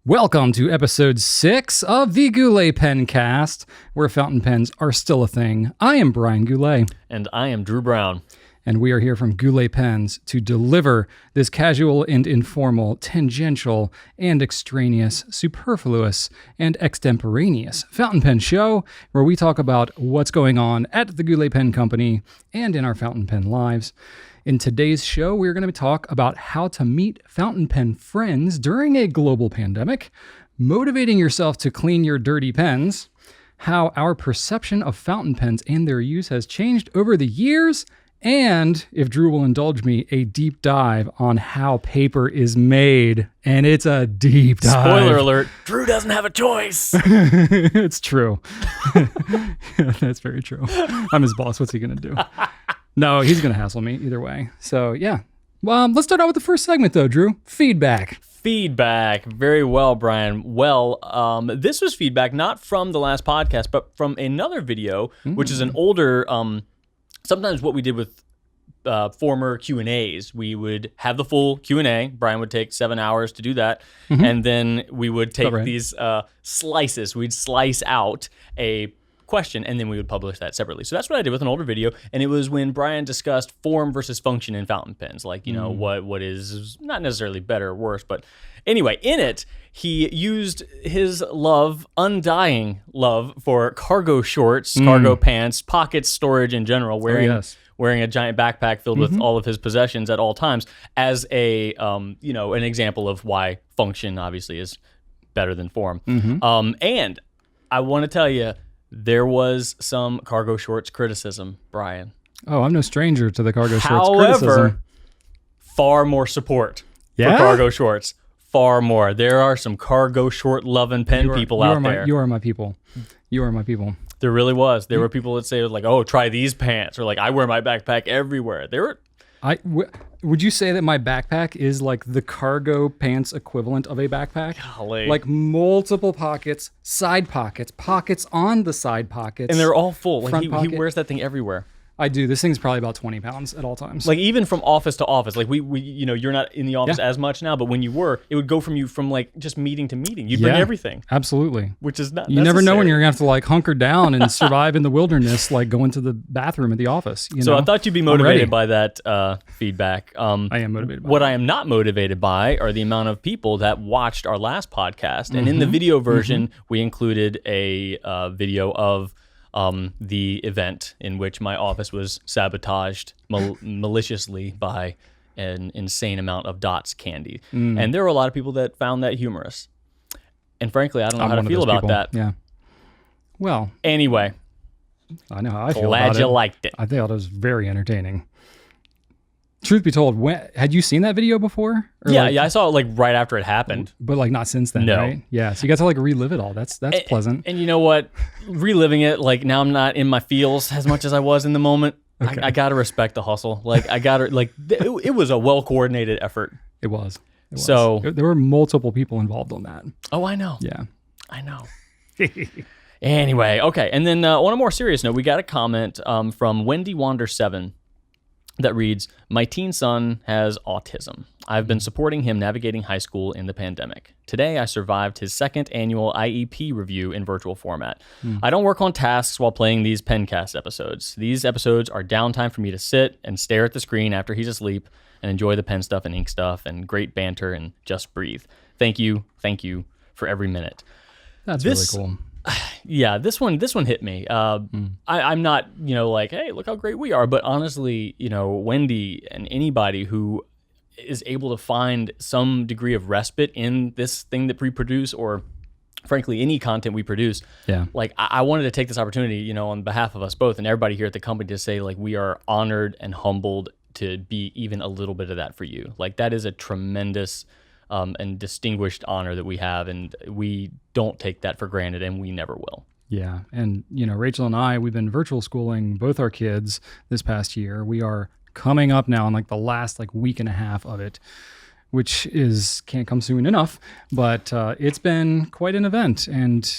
Welcome to episode 6 of the Goulet Pencast, where fountain pens are still a thing. I am Brian Goulet. And I am Drew Brown. And we are here from Goulet Pens to deliver this casual and informal, tangential and extraneous, superfluous and extemporaneous fountain pen show, where we talk about what's going on at the Goulet Pen Company and in our fountain pen lives. In today's show, we're going to talk about how to meet fountain pen friends during a global pandemic, motivating yourself to clean your dirty pens, how our perception of fountain pens and their use has changed over the years, and, if Drew will indulge me, a deep dive on how paper is made. And it's a deep dive. Spoiler alert, Drew doesn't have a choice. It's true. Yeah, that's very true. I'm his boss. What's he going to do? No, he's going to hassle me either way. So, yeah. Well, let's start out with the first segment, though, Drew. Feedback. Feedback. Very well, Brian. Well, this was feedback not from the last podcast, but from another video, which is an older... sometimes what we did with former Q&As, we would have the full Q&A. Brian would take 7 hours to do that. And then we would take these slices. We'd slice out a question, and then we would publish that separately. So that's what I did with an older video. And it was when Brian discussed form versus function in fountain pens. Like, you know, what is not necessarily better or worse. But anyway, in it, he used his undying love for cargo shorts, cargo pants, pockets, storage in general, wearing a giant backpack filled with all of his possessions at all times as a, an example of why function obviously is better than form. And I want to tell you, there was some cargo shorts criticism, Brian. Oh, I'm no stranger to the cargo shorts criticism. However, far more support for cargo shorts. Far more. There are some cargo short loving pen people out there. You are my people. You are my people. There really was. There were people that say like, "Oh, try these pants," or like, "I wear my backpack everywhere." There were. Would you say that my backpack is like the cargo pants equivalent of a backpack? Golly. Like multiple pockets, side pockets, pockets on the side pockets, And they're all full. Like he pocket. wears that thing everywhere. I do. This thing's probably about 20 pounds at all times. Like even from office to office. Like we you're not in the office as much now, but when you were, it would go from like just meeting to meeting. You'd bring everything. Absolutely. Which is not You never know when you're going to have to like hunker down and survive in the wilderness, like going to the bathroom at the office. So I thought you'd be motivated by that feedback. I am motivated by What I am not motivated by are the amount of people that watched our last podcast. And in the video version, we included a video of the event in which my office was sabotaged maliciously by an insane amount of Dots candy. And there were a lot of people that found that humorous. And frankly, I don't know how to feel about that. Yeah. Well. Anyway. I know how I feel glad about it. you liked it. I thought it was very entertaining. Truth be told, had you seen that video before? Yeah, I saw it like right after it happened. But like not since then, No. right? Yeah, so you got to like relive it all. That's pleasant. And you know what? Reliving it, like now I'm not in my feels as much as I was in the moment. Okay. I got to respect the hustle. Like I got to, like it was a well-coordinated effort. It was. So there were multiple people involved on that. Oh, I know. Yeah. I know. Anyway, okay. And then on a more serious note, we got a comment from Wendy Wander 7. That reads, "My teen son has autism. I've been supporting him navigating high school in the pandemic. Today, I survived his second annual IEP review in virtual format. I don't work on tasks while playing these Pencast episodes. These episodes are downtime for me to sit and stare at the screen after he's asleep and enjoy the pen stuff and ink stuff and great banter and just breathe. Thank you for every minute." That's really cool. Yeah, this one hit me. I'm not, like, hey, look how great we are. But honestly, Wendy and anybody who is able to find some degree of respite in this thing that we produce, or frankly, any content we produce. Yeah. Like, I wanted to take this opportunity, on behalf of us both and everybody here at the company to say, like, we are honored and humbled to be even a little bit of that for you. Like, that is a tremendous and distinguished honor that we have, and we don't take that for granted, and we never will. Yeah, and Rachel and I, we've been virtual schooling both our kids this past year. We are coming up now on like the last week and a half of it, which can't come soon enough, but it's been quite an event. And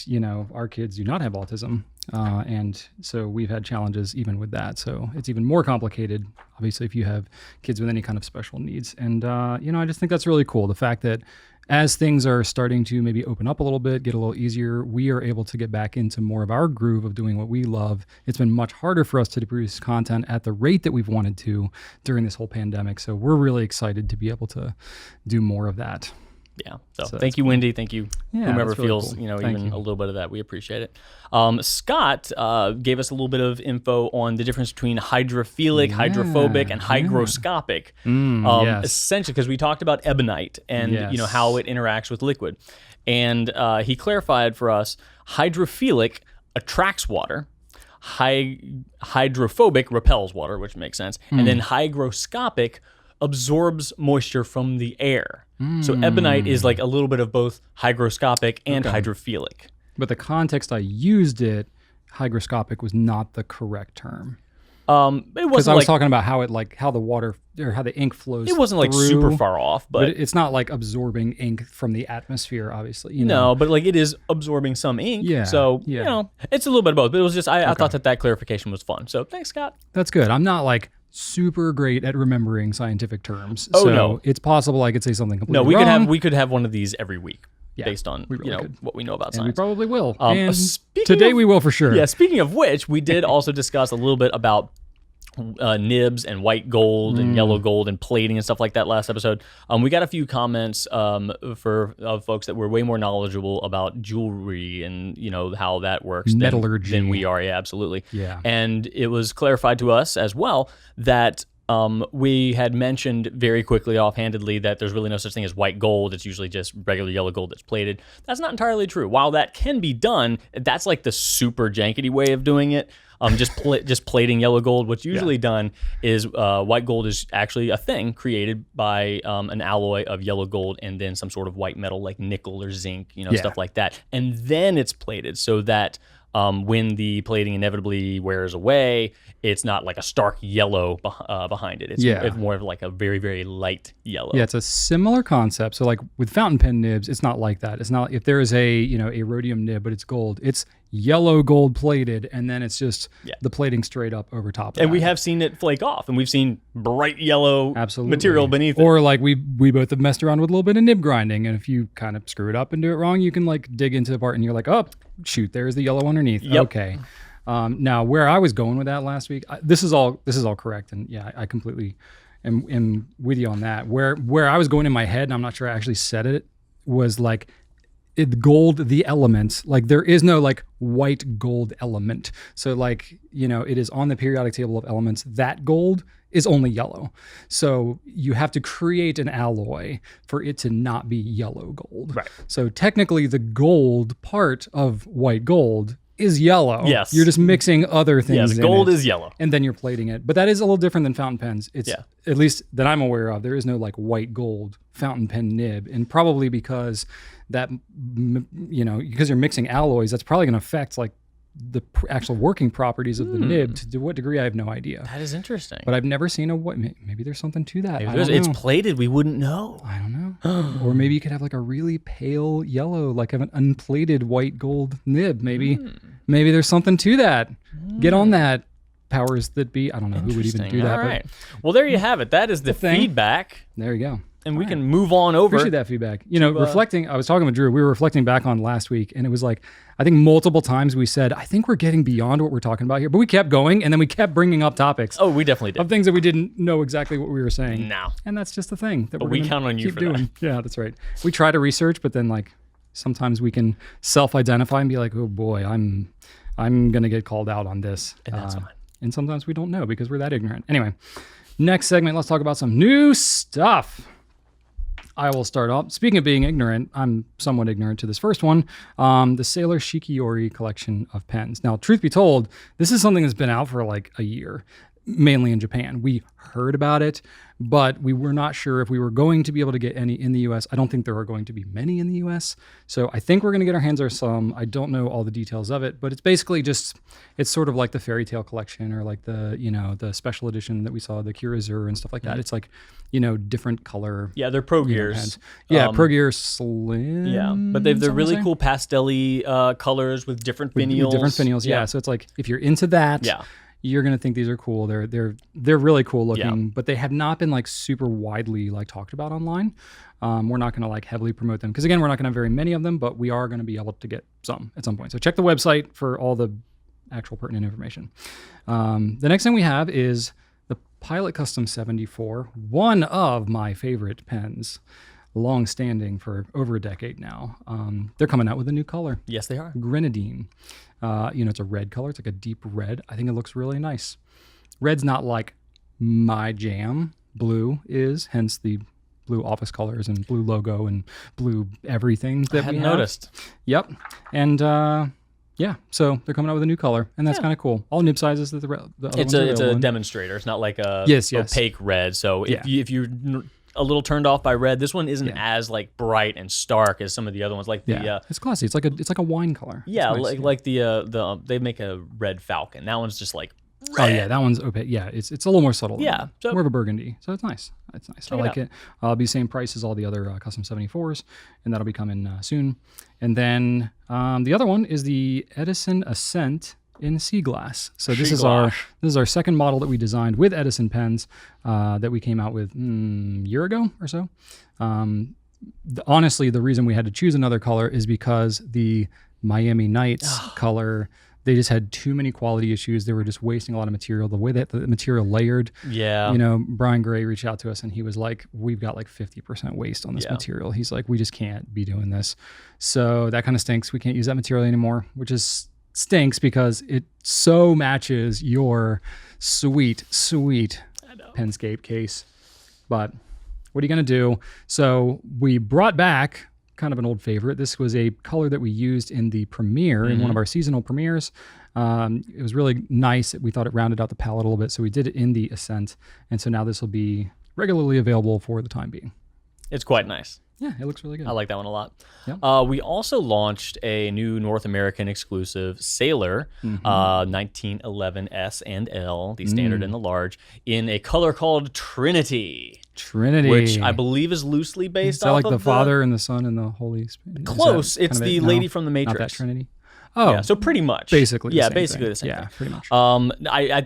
our kids do not have autism, and so we've had challenges even with that. So it's even more complicated, obviously, if you have kids with any kind of special needs. And I just think that's really cool, the fact that as things are starting to maybe open up a little bit, get a little easier, we are able to get back into more of our groove of doing what we love. It's been much harder for us to produce content at the rate that we've wanted to during this whole pandemic. So we're really excited to be able to do more of that. Yeah. So thank you, Wendy. Thank you, whomever really feels, cool. A little bit of that. We appreciate it. Scott gave us a little bit of info on the difference between hydrophilic, hydrophobic, and hygroscopic. Essentially, because we talked about ebonite and how it interacts with liquid. And he clarified for us, hydrophilic attracts water. Hydrophobic repels water, which makes sense. And then hygroscopic absorbs moisture from the air. So ebonite is like a little bit of both hygroscopic and hydrophilic. But the context I used it, hygroscopic was not the correct term. It wasn't because I was talking about how the water or how the ink flows. It wasn't like through, super far off, but it's not like absorbing ink from the atmosphere, obviously. No, but like it is absorbing some ink. Yeah. So it's a little bit of both. But it was just I thought that clarification was fun. So thanks, Scott. That's good. I'm not like super great at remembering scientific terms. Oh, so no. It's possible I could say something completely wrong. wrong. We could have one of these every week based on what we know about And science. we probably will. And today we will for sure. Yeah, speaking of which, we did also discuss a little bit about nibs and white gold and yellow gold and plating and stuff like that last episode. We got a few comments of folks that were way more knowledgeable about jewelry and how that works metallurgy than we are. Yeah, absolutely. Yeah. And it was clarified to us as well that we had mentioned very quickly, offhandedly, that there's really no such thing as white gold. It's usually just regular yellow gold that's plated. That's not entirely true. While that can be done, that's like the super jankety way of doing it. Just plating yellow gold. What's usually done is white gold is actually a thing created by an alloy of yellow gold and then some sort of white metal like nickel or zinc, stuff like that. And then it's plated so that when the plating inevitably wears away, it's not like a stark yellow behind it. It's more of like a very, very light yellow. Yeah, it's a similar concept. So like with fountain pen nibs, it's not like that. It's not if there is a rhodium nib, but it's gold. It's yellow gold plated, and then it's just the plating straight up over top of it. And we have seen it flake off, and we've seen bright yellow material beneath it. Or like we both have messed around with a little bit of nib grinding, and if you kind of screw it up and do it wrong, you can like dig into the part and you're like, oh, shoot, there's the yellow underneath. Yep. Okay. Now where I was going with that last week, this is all correct, and I completely am with you on that. Where I was going in my head, and I'm not sure I actually said it, was like gold, the element. Like there is no like white gold element. So like it is on the periodic table of elements. That gold is only yellow. So you have to create an alloy for it to not be yellow gold. Right. So technically the gold part of white gold is yellow. Yes. You're just mixing other things. Yes, in gold it, is yellow. and then you're plating it. But that is a little different than fountain pens. It's at least that I'm aware of. There is no like white gold fountain pen nib, and probably because that because you're mixing alloys, that's probably going to affect like the actual working properties of the nib. To what degree, I have no idea. That is interesting. But I've never seen maybe there's something to that. Maybe it's plated. We wouldn't know. I don't know. Or maybe you could have like a really pale yellow, like an unplated white gold nib. Maybe there's something to that. Get on that, powers that be. I don't know who would even do that. All right. Well, there you have it. That is the feedback. There you go. And we can move on over. Appreciate that feedback. Reflecting, I was talking with Drew, we were reflecting back on last week, and it was like, I think multiple times we said, I think we're getting beyond what we're talking about here, but we kept going, and then we kept bringing up topics. Oh, we definitely did. Of things that we didn't know exactly what we were saying. No. And that's just the thing. That we count on you for doing. That. Yeah, that's right. We try to research, but then like sometimes we can self-identify and be like, oh boy, I'm going to get called out on this. And that's fine. And sometimes we don't know because we're that ignorant. Anyway, next segment, let's talk about some new stuff. I will start off. Speaking of being ignorant, I'm somewhat ignorant to this first one, the Sailor Shikiori collection of pens. Now, truth be told, this is something that's been out for like a year, mainly in Japan. We heard about it, but we were not sure if we were going to be able to get any in the US. I don't think there are going to be many in the US. So I think we're going to get our hands on some. I don't know all the details of it, but it's basically it's sort of like the fairy tale collection or like the special edition that we saw, the Kirazur and stuff like that. It's like, different color. Yeah, they're Pro Gears. Pens. Yeah, Pro Gear Slim. Yeah, but they're really cool pastel-y colors with different finials. Yeah, so it's like if you're into that, you're gonna think these are cool. They're really cool looking, Yeah. but they have not been like super widely like talked about online. We're not gonna like heavily promote them because again, we're not gonna have very many of them, but we are gonna be able to get some at some point. So check the website for all the actual pertinent information. The next thing we have is the Pilot Custom 74, one of my favorite pens, long-standing for over a decade now. They're coming out with a new color. Yes, they are. Grenadine. It's a red color. It's like a deep red. I think it looks really nice. Red's not like my jam. Blue is, hence the blue office colors and blue logo and blue everything that I hadn't we have. noticed. Yep. And so they're coming out with a a new color, and that's kind of cool. All nib sizes that the other It's ones are a available in. demonstrator. It's not like a Yes. opaque red. So Yeah. if you're a little turned off by red, this one isn't as like bright and stark as some of the other ones. Like the It's classy. It's like a wine color. It's yeah, nice. like the they make a red Falcon. That one's just like Oh yeah, that one's opaque. Yeah, it's a little more subtle. than Yeah, that. so- More of a burgundy. So it's nice. It's nice. I it like out. it. It'll be the same price as all the other custom 74s, and that'll be coming soon. And then the other one is the Edison Ascent in sea glass. So this is our second model that we designed with Edison pens that we came out with a year ago or so. Honestly, the reason we had to choose another color is because the Miami Nights color, they just had too many quality issues. They were just wasting a lot of material. The way that the material layered, yeah. Brian Gray reached out to us and he was like, we've got like 50% waste on this material. He's like, we just can't be doing this. So that kind of stinks. We can't use that material anymore, which is stinks because it so matches your sweet Penscape case. But what are you going to do? So we brought back kind of an old favorite. This was a color that we used in the premiere, in one of our seasonal premieres. It was really nice. We thought it rounded out the palette a little bit, so we did it in the Ascent. And so now this will be regularly available for the time being. It's quite nice. Yeah, it looks really good. I like that one a lot. Yeah. We also launched a new North American exclusive Sailor 1911 S and L, the standard and the large, in a color called Trinity. Which I believe is loosely based Is that off like of the Father and the Son and the Holy Spirit? Close. It's the lady from the Matrix. Not that Trinity? Oh. Yeah, so pretty much. Basically the same basically thing. the same Yeah, thing. pretty much.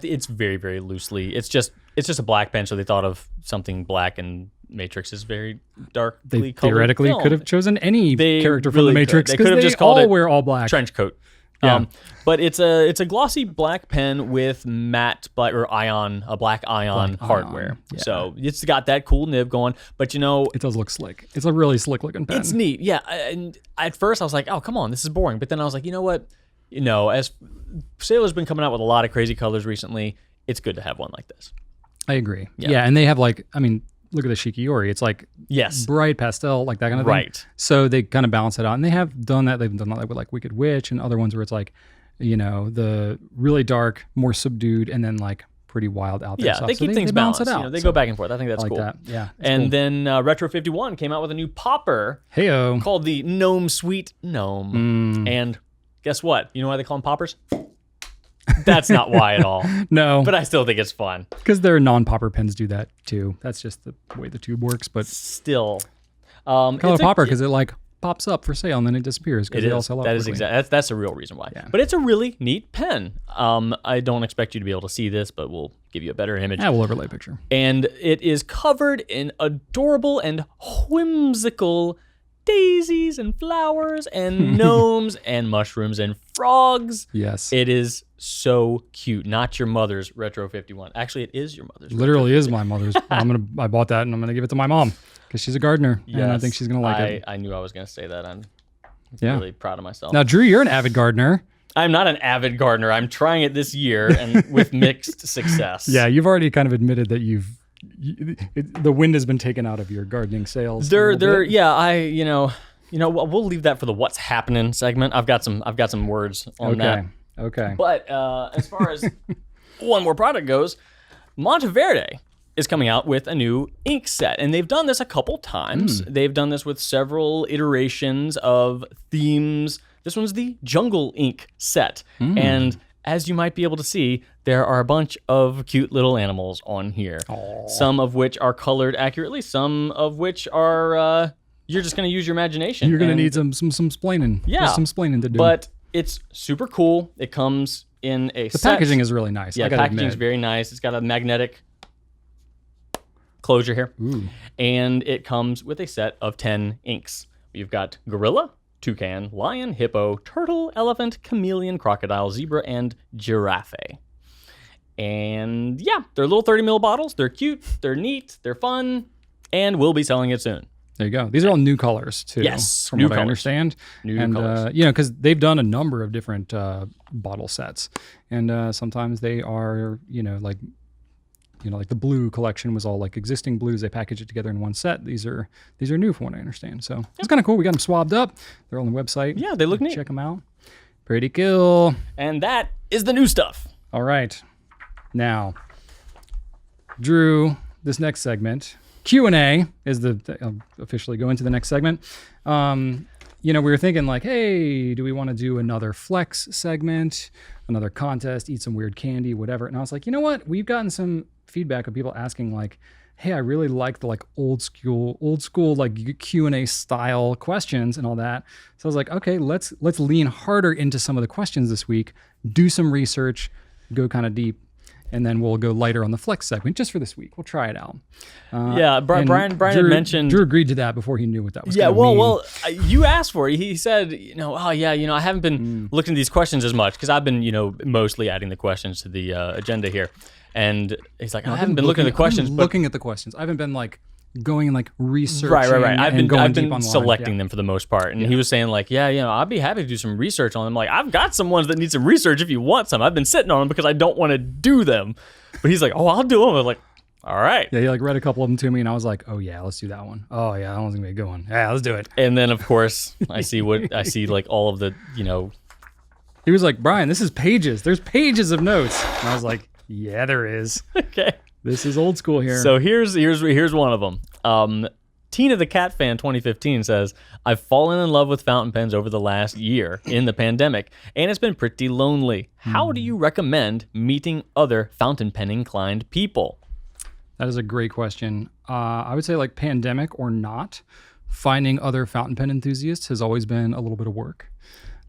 It's very, very loosely. It's just a black pen, so they thought of something black, and Matrix is very darkly They colored theoretically film. could have chosen any They character from really the Matrix could. They because could have they just called all it wear all black. trench coat. Yeah. But it's a glossy black pen with matte black or black ion hardware. Yeah. So it's got that cool nib going. But It does look slick. It's a really slick looking pen. it's neat. Yeah. And at first I was like, oh, come on, this is boring. But then I was like, you know what? As Sailor's been coming out with a lot of crazy colors recently, it's good to have one like this. I agree. Yeah. Yeah, and they have look at the Shikiori. It's like Yes. bright pastel, like that kind of thing. Right. So they kind of balance it out. And they have done that. They've done that with like Wicked Witch and other ones where it's like, the really dark, more subdued, and then like pretty wild out there Yeah, stuff. they So keep things balance balanced. it out. They So go back and forth. I think that's I like cool. that. Yeah. And then Retro 51 came out with a new popper Heyo. called the Gnome Sweet Gnome. And guess what? You know why they call them poppers? That's not why at all. No, But I still think it's fun. because their non-popper pens do that too. That's just the way the tube works. But Still. call it's it a popper because it like pops up for sale and then it disappears because It they all is. sell out. That is quickly. exactly. That's the real reason why. Yeah. But it's a really neat pen. I don't expect you to be able to see this, but we'll give you a better image. Yeah, we'll overlay a picture. And it is covered in adorable and whimsical daisies and flowers and gnomes and mushrooms and frogs. Yes. It is so cute. Not your mother's Retro 51. Actually, it is your mother's. Literally is my mother's. I bought that and I'm gonna give it to my mom because she's a gardener and I think she's gonna like it. I knew I was going to say that. I'm Yeah. really proud of myself. Now, Drew, you're an avid gardener. I'm not an avid gardener. I'm trying it this year and with mixed success. Yeah, you've already kind of admitted that the wind has been taken out of your gardening sales. We'll leave that for the what's happening segment. I've got some words on that. Okay. But as far as one more product goes, Monteverde is coming out with a new ink set, and they've done this a couple times. They've done this with several iterations of themes. This one's the Jungle Ink set, and as you might be able to see, there are a bunch of cute little animals on here. Aww. Some of which are colored accurately, some of which are you're just going to use your imagination. You're gonna need some splaining. Yeah. There's some splaining to do. But it's super cool. It comes in a The set. packaging is really nice. Yeah, I gotta packaging is admit. very nice. It's got a magnetic closure here. Ooh. And it comes with a set of 10 inks. You've got gorilla, toucan, lion, hippo, turtle, elephant, chameleon, crocodile, zebra, and giraffe. And yeah, they're little 30 ml bottles. They're cute, they're neat, they're fun, and we'll be selling it soon. There you go. These are all new colors too. Yes, from new what I colors. understand. New and colors. because they've done a number of different bottle sets, and sometimes they are like the blue collection was all like existing blues. They package it together in one set. These are new from what I understand. So it's kind of cool. We got them swabbed up. They're on the website. Yeah, they look neat. Check them out. Pretty cool. And that is the new stuff. All right. Now, Drew, this next segment, Q&A is I'll officially go into the next segment. We were thinking like, hey, do we want to do another flex segment, another contest, eat some weird candy, whatever. And I was like, you know what? We've gotten some feedback of people asking like, hey, I really like the like old school like Q&A style questions and all that. So I was like, okay, let's lean harder into some of the questions this week, do some research, go kind of deep. And then we'll go lighter on the flex segment just for this week. We'll try it out. Yeah, Brian had mentioned... Drew agreed to that before he knew what that was. Yeah, mean. well, you asked for it. He said, I haven't been looking at these questions as much because I've been, mostly adding the questions to the agenda here. And he's like, I haven't been looking at the questions. Looking at the questions. I haven't been like going and like researching. Right. I've been deep online. selecting them for the most part. And he was saying like, I'd be happy to do some research on them. Like, I've got some ones that need some research if you want some. I've been sitting on them because I don't want to do them. But he's like, oh, I'll do them. I was like, all right. Yeah, he like read a couple of them to me and I was like, oh yeah, let's do that one. Oh yeah, that one's gonna be a good one. Yeah, let's do it. And then of course I see like all of the, He was like, Brian, this is pages. There's pages of notes. And I was like, yeah, there is. Okay. This is old school here. So here's one of them. Tina the Cat Fan 2015 says, I've fallen in love with fountain pens over the last year in the pandemic, and it's been pretty lonely. How do you recommend meeting other fountain pen inclined people? That is a great question. I would say like pandemic or not, finding other fountain pen enthusiasts has always been a little bit of work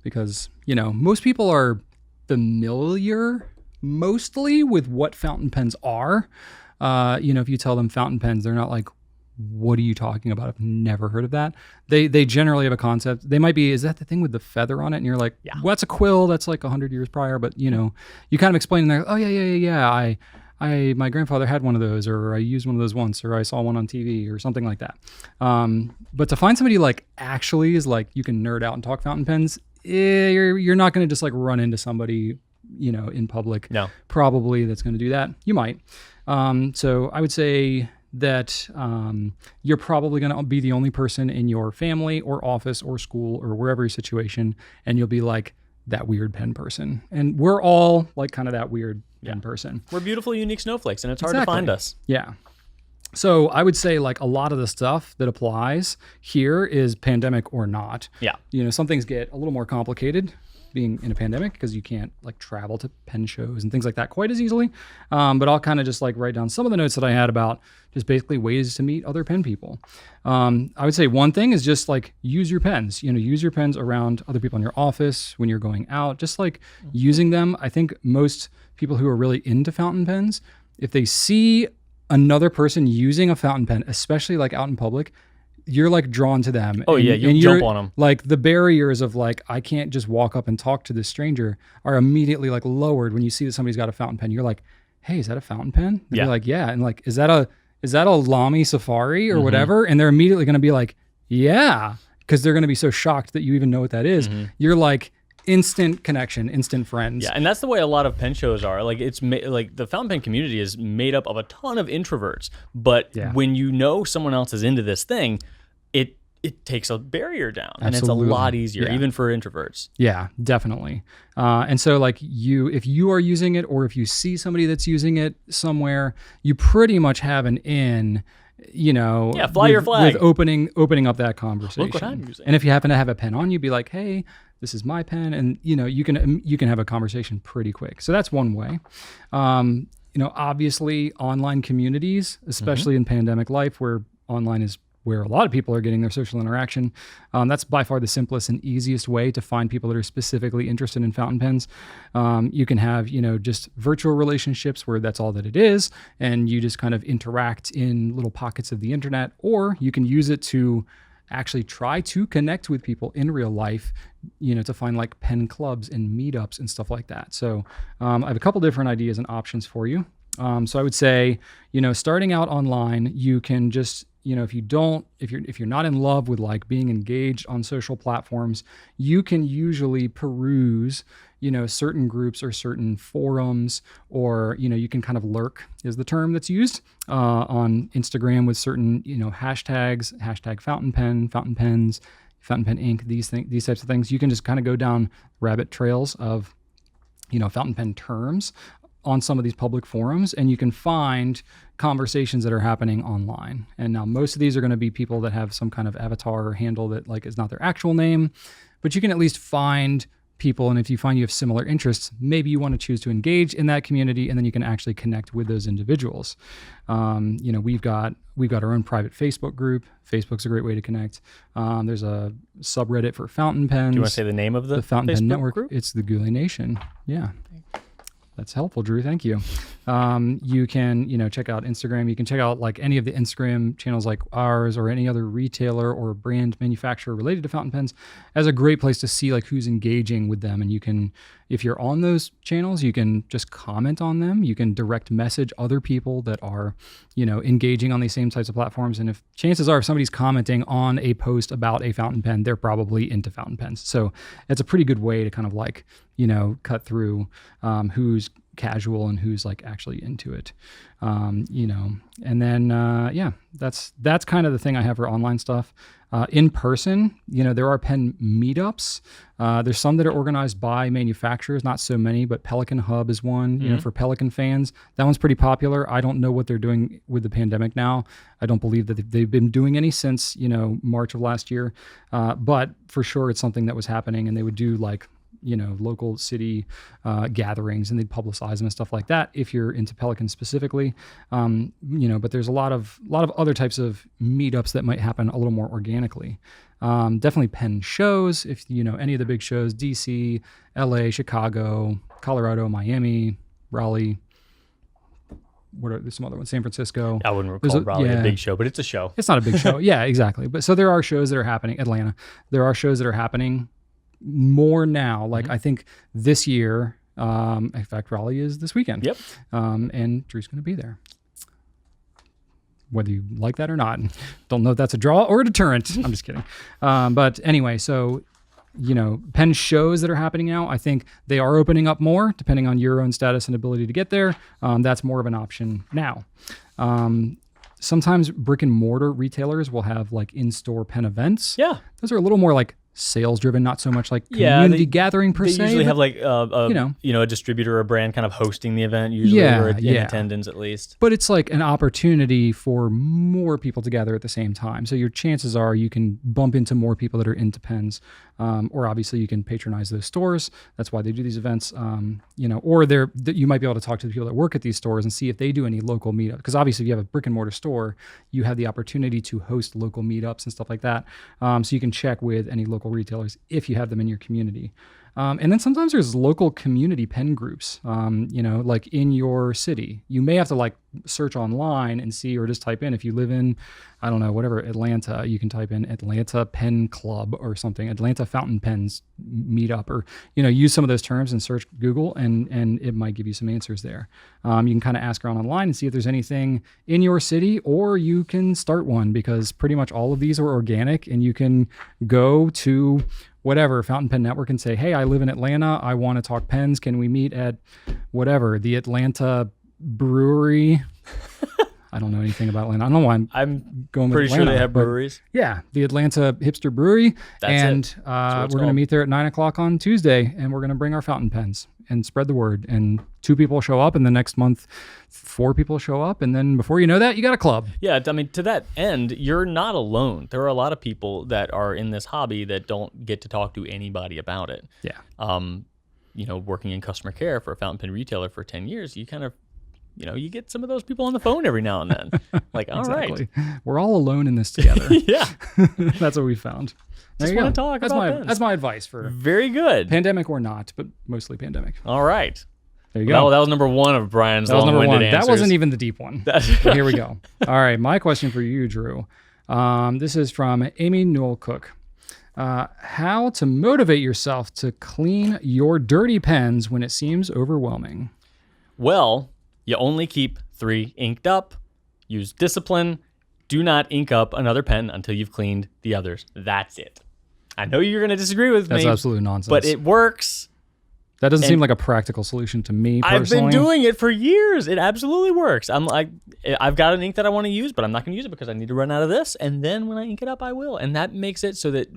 because, most people are familiar mostly with what fountain pens are. If you tell them fountain pens, they're not like, what are you talking about? I've never heard of that. They generally have a concept. They might be, is that the thing with the feather on it? And you're like, yeah, well, that's a quill. That's like 100 years prior. But, you kind of explain there, oh, yeah. My grandfather had one of those, or I used one of those once, or I saw one on TV or something like that. But to find somebody like actually is like, you can nerd out and talk fountain pens, you're not going to just like run into somebody, in public. No. Probably that's going to do that. You might. So I would say that you're probably going to be the only person in your family or office or school or wherever your situation, and you'll be like that weird pen person. And we're all like kind of that weird pen person. We're beautiful, unique snowflakes, and it's hard to find us. Yeah. So I would say like a lot of the stuff that applies here is pandemic or not. Yeah. Some things get a little more complicated being in a pandemic because you can't like travel to pen shows and things like that quite as easily. But I'll kind of just like write down some of the notes that I had about just basically ways to meet other pen people. I would say one thing is just like use your pens, use your pens around other people in your office when you're going out, just like using them. I think most people who are really into fountain pens, if they see another person using a fountain pen, especially like out in public, you're like drawn to them. Oh, yeah, you jump on them. Like the barriers of like, I can't just walk up and talk to this stranger are immediately like lowered when you see that somebody's got a fountain pen. You're like, hey, is that a fountain pen? And you're like, yeah. And like, is that a Lamy Safari or whatever? And they're immediately going to be like, yeah, because they're going to be so shocked that you even know what that is. You're like, instant connection, instant friends. Yeah, and that's the way a lot of pen shows are. Like like the fountain pen community is made up of a ton of introverts, but when someone else is into this thing, it takes a barrier down. Absolutely. And it's a lot easier, even for introverts. Yeah, definitely. And so like if you are using it, or if you see somebody that's using it somewhere, you pretty much have an in, fly your flag. With opening up that conversation. Look what I'm using. And if you happen to have a pen on you, be like, hey, this is my pen. And you can have a conversation pretty quick. So that's one way. Obviously online communities, especially in pandemic life where online is where a lot of people are getting their social interaction. That's by far the simplest and easiest way to find people that are specifically interested in fountain pens. You can have, just virtual relationships where that's all that it is, and you just kind of interact in little pockets of the internet, or you can use it to actually try to connect with people in real life, to find like pen clubs and meetups and stuff like that. So I have a couple different ideas and options for you. So I would say, starting out online, you can just, if you're not in love with like being engaged on social platforms, you can usually peruse, certain groups or certain forums, or, you can kind of lurk is the term that's used on Instagram with certain, hashtags, hashtag fountain pen, fountain pens, fountain pen ink, these types of things. You can just kind of go down rabbit trails of, fountain pen terms on some of these public forums, and you can find conversations that are happening online. And now most of these are going to be people that have some kind of avatar or handle that like is not their actual name, but you can at least find people. And if you find you have similar interests, maybe you want to choose to engage in that community, and then you can actually connect with those individuals. We've got our own private Facebook group. Facebook's a great way to connect. There's a subreddit for fountain pens. Do you want to say the name of the Fountain Facebook Pen Network group? It's the Goulet Nation. Yeah. That's helpful, Drew. Thank you. You can, check out Instagram. You can check out like any of the Instagram channels like ours, or any other retailer or brand manufacturer related to fountain pens, as a great place to see like who's engaging with them. And you can, if you're on those channels, you can just comment on them. You can direct message other people that are, engaging on these same types of platforms. And if chances are, if somebody's commenting on a post about a fountain pen, they're probably into fountain pens. So it's a pretty good way to kind of like, cut through who's casual and who's like actually into it. And then, that's kind of the thing I have for online stuff. In person, there are pen meetups. There's some that are organized by manufacturers, not so many, but Pelican Hub is one, for Pelican fans. That one's pretty popular. I don't know what they're doing with the pandemic now. I don't believe that they've been doing any since, March of last year. But for sure, it's something that was happening, and they would do like, local city gatherings, and they'd publicize them and stuff like that if you're into Pelican specifically. But there's a lot of other types of meetups that might happen a little more organically. Definitely pen shows, if any of the big shows, DC, LA, Chicago, Colorado, Miami, Raleigh. There's some other ones, San Francisco. I wouldn't recall Raleigh a big show, but it's a show. It's not a big show. Yeah, exactly. But so there are shows that are happening. Atlanta. There are shows that are happening more now. Like I think this year, in fact, Raleigh is this weekend. Yep. And Drew's going to be there. Whether you like that or not. Don't know if that's a draw or a deterrent. I'm just kidding. But anyway, so, pen shows that are happening now, I think they are opening up more depending on your own status and ability to get there. That's more of an option now. Sometimes brick and mortar retailers will have like in-store pen events. Yeah. Those are a little more like sales driven, not so much like community gathering per se. They usually have like a distributor or a brand kind of hosting the event, usually, or in attendance at least. But it's like an opportunity for more people to gather at the same time. So your chances are you can bump into more people that are into pens, or obviously you can patronize those stores. That's why they do these events, or you might be able to talk to the people that work at these stores and see if they do any local meetups. Because obviously if you have a brick and mortar store, you have the opportunity to host local meetups and stuff like that. So you can check with any local retailers if you have them in your community. And then sometimes there's local community pen groups, like in your city. You may have to like search online and see, or just type in, if you live in, I don't know, whatever, Atlanta, you can type in Atlanta Pen Club or something, Atlanta Fountain Pens Meetup, or, use some of those terms and search Google, and it might give you some answers there. You can kind of ask around online and see if there's anything in your city, or you can start one, because pretty much all of these are organic, and you can go to whatever, Fountain Pen Network, and say, hey, I live in Atlanta. I want to talk pens. Can we meet at whatever, the Atlanta Brewery? I don't know anything about Atlanta. I don't know why I'm going with Atlanta. Pretty sure they have breweries. Yeah, the Atlanta Hipster Brewery. That's it. We're going to meet there at 9:00 on Tuesday, and we're going to bring our fountain pens and spread the word. And 2 people show up, and the next month 4 people show up, and then before you know that, you got a club. Yeah, I mean, to that end, you're not alone. There are a lot of people that are in this hobby that don't get to talk to anybody about it. Yeah. Working in customer care for a fountain pen retailer for 10 years, you kind of you get some of those people on the phone every now and then. Like, all right. We're all alone in this together. Yeah. That's what we found. There Just you go. want to talk about pens. That's my advice for Very good. pandemic or not, but mostly pandemic. All right. There you go. That was number one of Brian's That was number long-winded one. answers. That wasn't even the deep one. But here we go. All right. My question for you, Drew. This is from Amy Newell Cook. How to motivate yourself to clean your dirty pens when it seems overwhelming. Well, you only keep 3 inked up. Use discipline. Do not ink up another pen until you've cleaned the others. That's it. I know you're going to disagree with me. That's absolute nonsense. But it works. That doesn't seem like a practical solution to me personally. I've been doing it for years. It absolutely works. I've got an ink that I want to use, but I'm not going to use it because I need to run out of this. And then when I ink it up, I will. And that makes it so that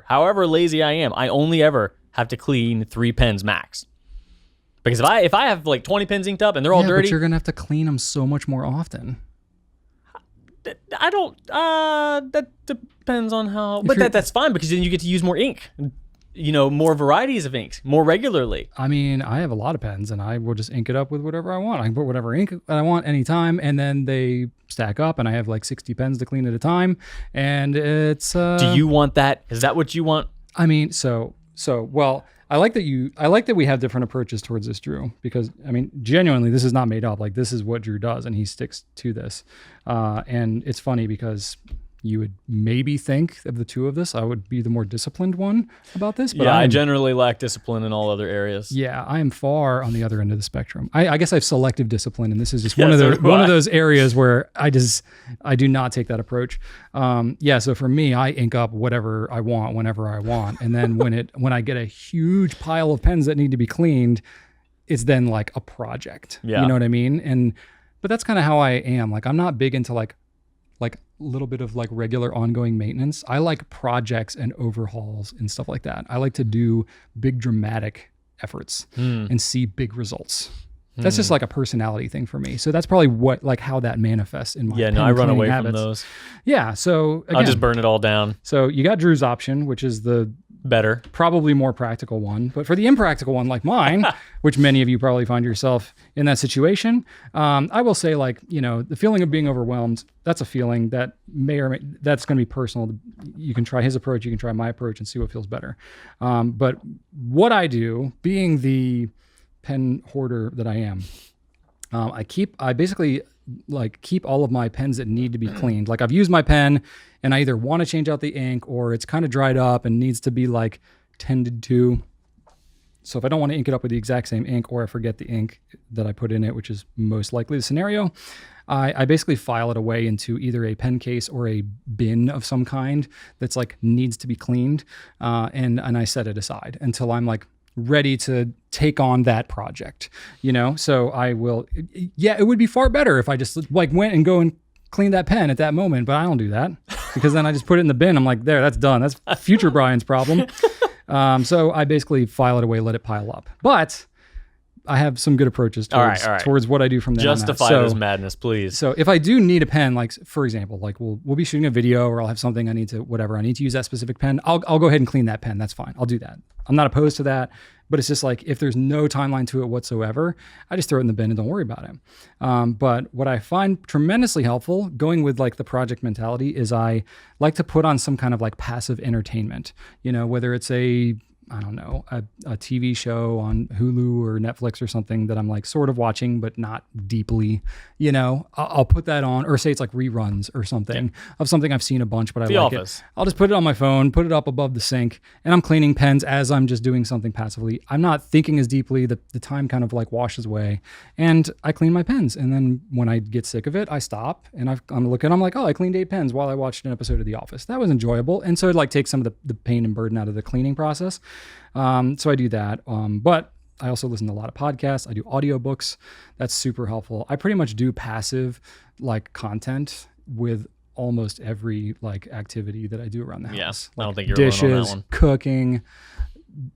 however lazy I am, I only ever have to clean 3 pens max. Because if I have like 20 pens inked up and they're all dirty, but you're gonna have to clean them so much more often. I don't. That depends on how. But that's fine because then you get to use more ink. More varieties of inks more regularly. I mean, I have a lot of pens, and I will just ink it up with whatever I want. I can put whatever ink I want anytime, and then they stack up, and I have like 60 pens to clean at a time. And it's. Do you want that? Is that what you want? I mean, well. I like that we have different approaches towards this, Drew, because I mean, genuinely, this is not made up. Like, this is what Drew does, and he sticks to this. And it's funny because you would maybe think of the two of us, I would be the more disciplined one about this. But I generally lack discipline in all other areas. Yeah, I am far on the other end of the spectrum. I guess I have selective discipline, and this is just one of those areas where I do not take that approach. So for me, I ink up whatever I want whenever I want, and then when I get a huge pile of pens that need to be cleaned, it's then like a project. Yeah. You know what I mean? But that's kind of how I am. Like, I'm not big into like a little bit of like regular ongoing maintenance. I like projects and overhauls and stuff like that. I like to do big dramatic efforts and see big results. That's just like a personality thing for me. So that's probably how that manifests in my I run away habits. from those. Yeah, so again, I'll just burn it all down. So you got Drew's option, which is the better, probably more practical one. But for the impractical one like mine, which many of you probably find yourself in that situation, I will say, the feeling of being overwhelmed, that's a feeling that that's going to be personal. You can try his approach, you can try my approach and see what feels better. But what I do, being the pen hoarder that I am, I basically keep all of my pens that need to be cleaned. Like, I've used my pen and I either want to change out the ink or it's kind of dried up and needs to be tended to. So if I don't want to ink it up with the exact same ink, or I forget the ink that I put in it, which is most likely the scenario, I basically file it away into either a pen case or a bin of some kind that's needs to be cleaned. And I set it aside until I'm ready to take on that project, So I will, it would be far better if I just went and go and clean that pen at that moment, but I don't do that because then I just put it in the bin. I'm like, there, that's done. That's future Brian's problem. So I basically file it away, let it pile up. But I have some good approaches towards what I do from there. Justify this madness, please. So if I do need a pen, for example, we'll be shooting a video or I'll have something I need to use that specific pen, I'll go ahead and clean that pen. That's fine. I'll do that. I'm not opposed to that, but it's just if there's no timeline to it whatsoever, I just throw it in the bin and don't worry about it. But what I find tremendously helpful going with the project mentality is I like to put on some kind of passive entertainment, whether it's a TV show on Hulu or Netflix or something that I'm sort of watching, but not deeply, I'll put that on, or say it's reruns or something of something I've seen a bunch, but I like it. I'll just put it on my phone, put it up above the sink, and I'm cleaning pens as I'm just doing something passively. I'm not thinking as deeply. The time kind of washes away and I clean my pens. And then when I get sick of it, I stop and I'm looking, I'm I cleaned 8 pens while I watched an episode of The Office. That was enjoyable. And so it takes some of the pain and burden out of the cleaning process. So I do that. But I also listen to a lot of podcasts. I do audiobooks. That's super helpful. I pretty much do passive content with almost every activity that I do around the house. I don't think you're dishes, alone on that one. Cooking,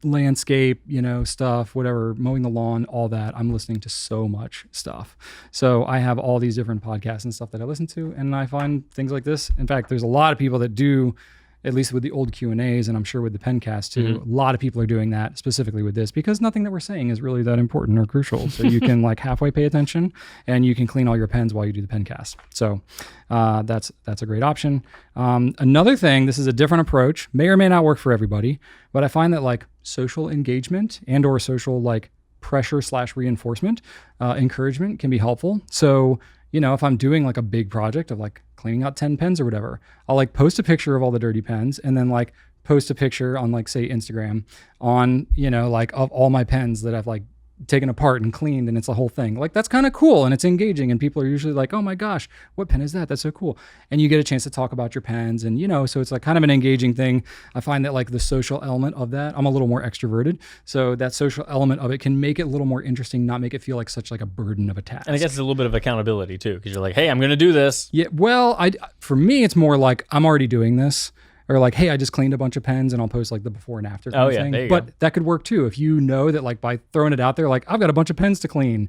landscape, stuff, whatever, mowing the lawn, all that. I'm listening to so much stuff. So I have all these different podcasts and stuff that I listen to, and I find things like this. In fact, there's a lot of people that do at least with the old Q&As, and I'm sure with the Pencast too, a lot of people are doing that specifically with this because nothing that we're saying is really that important or crucial. So you can like halfway pay attention and you can clean all your pens while you do the Pencast. So that's a great option. Another thing, this is a different approach, may or may not work for everybody, but I find that like social engagement and or social like pressure / reinforcement, encouragement can be helpful. So, if I'm doing like a big project of like cleaning out 10 pens or whatever, I'll like post a picture of all the dirty pens and then like post a picture on like say Instagram on, like of all my pens that I've like taken apart and cleaned, and it's a whole thing. Like that's kind of cool and it's engaging, and people are usually like, oh my gosh, what pen is that? That's so cool. And you get a chance to talk about your pens, and so it's like kind of an engaging thing. I find that like the social element of that, I'm a little more extroverted, so that social element of it can make it a little more interesting, not make it feel like such like a burden of a task. And I guess it's a little bit of accountability too, because you're like, hey, I'm going to do this. Yeah, well, for me, it's more like I'm already doing this. Or like, hey, I just cleaned a bunch of pens, and I'll post like the before and after kind of thing. There you but go. That could work too. If you know that like by throwing it out there, like I've got a bunch of pens to clean.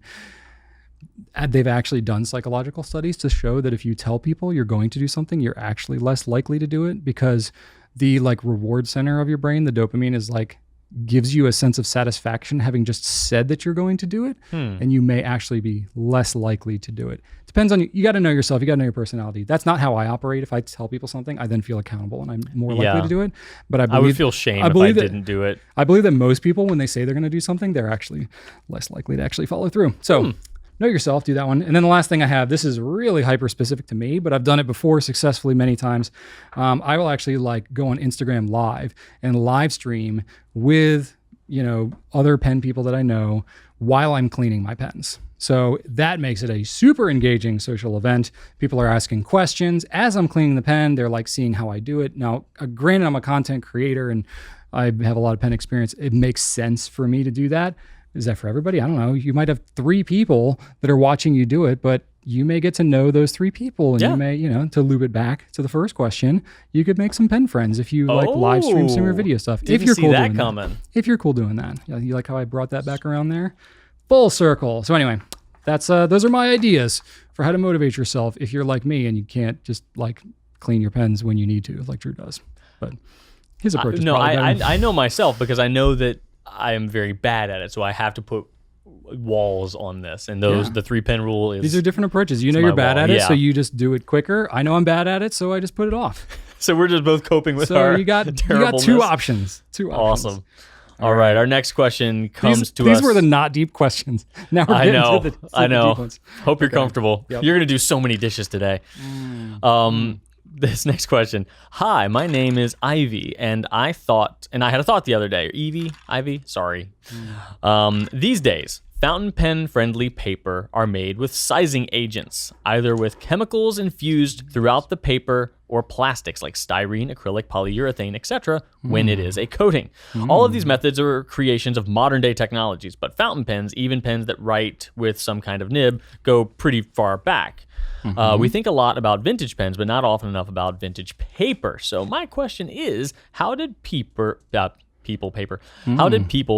They've actually done psychological studies to show that if you tell people you're going to do something, you're actually less likely to do it, because the like reward center of your brain, the dopamine, is like gives you a sense of satisfaction having just said that you're going to do it, and you may actually be less likely to do it. Depends on you. You got to know yourself. You got to know your personality. That's not how I operate. If I tell people something, I then feel accountable and I'm more likely to do it. But I would feel shame if I didn't do it. I believe that most people, when they say they're going to do something, they're actually less likely to actually follow through. So know yourself, do that one. And then the last thing I have, this is really hyper specific to me, but I've done it before successfully many times. I will actually like go on Instagram live and live stream with, other pen people that I know while I'm cleaning my pens. So that makes it a super engaging social event. People are asking questions as I'm cleaning the pen. They're like seeing how I do it. Now, granted, I'm a content creator and I have a lot of pen experience. It makes sense for me to do that. Is that for everybody? I don't know. You might have 3 people that are watching you do it, but you may get to know those 3 people, and you may, to loop it back to the first question, you could make some pen friends if you like live stream some of your video stuff. Didn't if you're see cool that doing coming. that. If you're cool doing that. You like how I brought that back around there? Full circle. So anyway, that's those are my ideas for how to motivate yourself if you're like me and you can't just like clean your pens when you need to, like Drew does. But his approach is probably better. I know myself, because I know that I am very bad at it, so I have to put walls on this, and the 3-pen rule is. These are different approaches. You're bad at it, Yeah. so you just do it quicker. I know I'm bad at it, so I just put it off. So we're just both coping with our you got terribleness. 2 options. 2 options. Awesome. All right, our next question comes to us. These were the not deep questions. Now we're getting to the I know. deep ones. Hope you're comfortable. Yep. You're gonna do so many dishes today. This next question. Hi, my name is Ivy, and I had a thought the other day. Ivy, sorry. These days, fountain pen friendly paper are made with sizing agents, either with chemicals infused throughout the paper or plastics like styrene, acrylic, polyurethane, etc. when it is a coating. All of these methods are creations of modern day technologies, but fountain pens, even pens that write with some kind of nib, go pretty far back. We think a lot about vintage pens, but not often enough about vintage paper. So my question is, how did people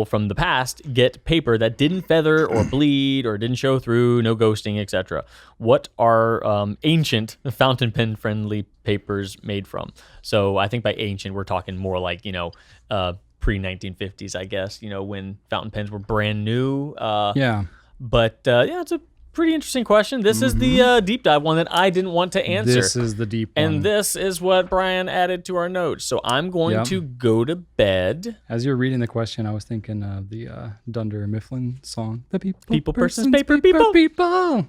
from the past get paper that didn't feather or bleed or didn't show through, no ghosting, etc.? What are ancient fountain pen friendly papers made from? So I think by ancient, we're talking more like, pre-1950s, I guess, when fountain pens were brand new. But it's a pretty interesting question. This is the deep dive one that I didn't want to answer. This is the deep one. And this is what Brian added to our notes. So I'm going to go to bed. As you're reading the question, I was thinking of the Dunder Mifflin song. The people, persons, paper, people.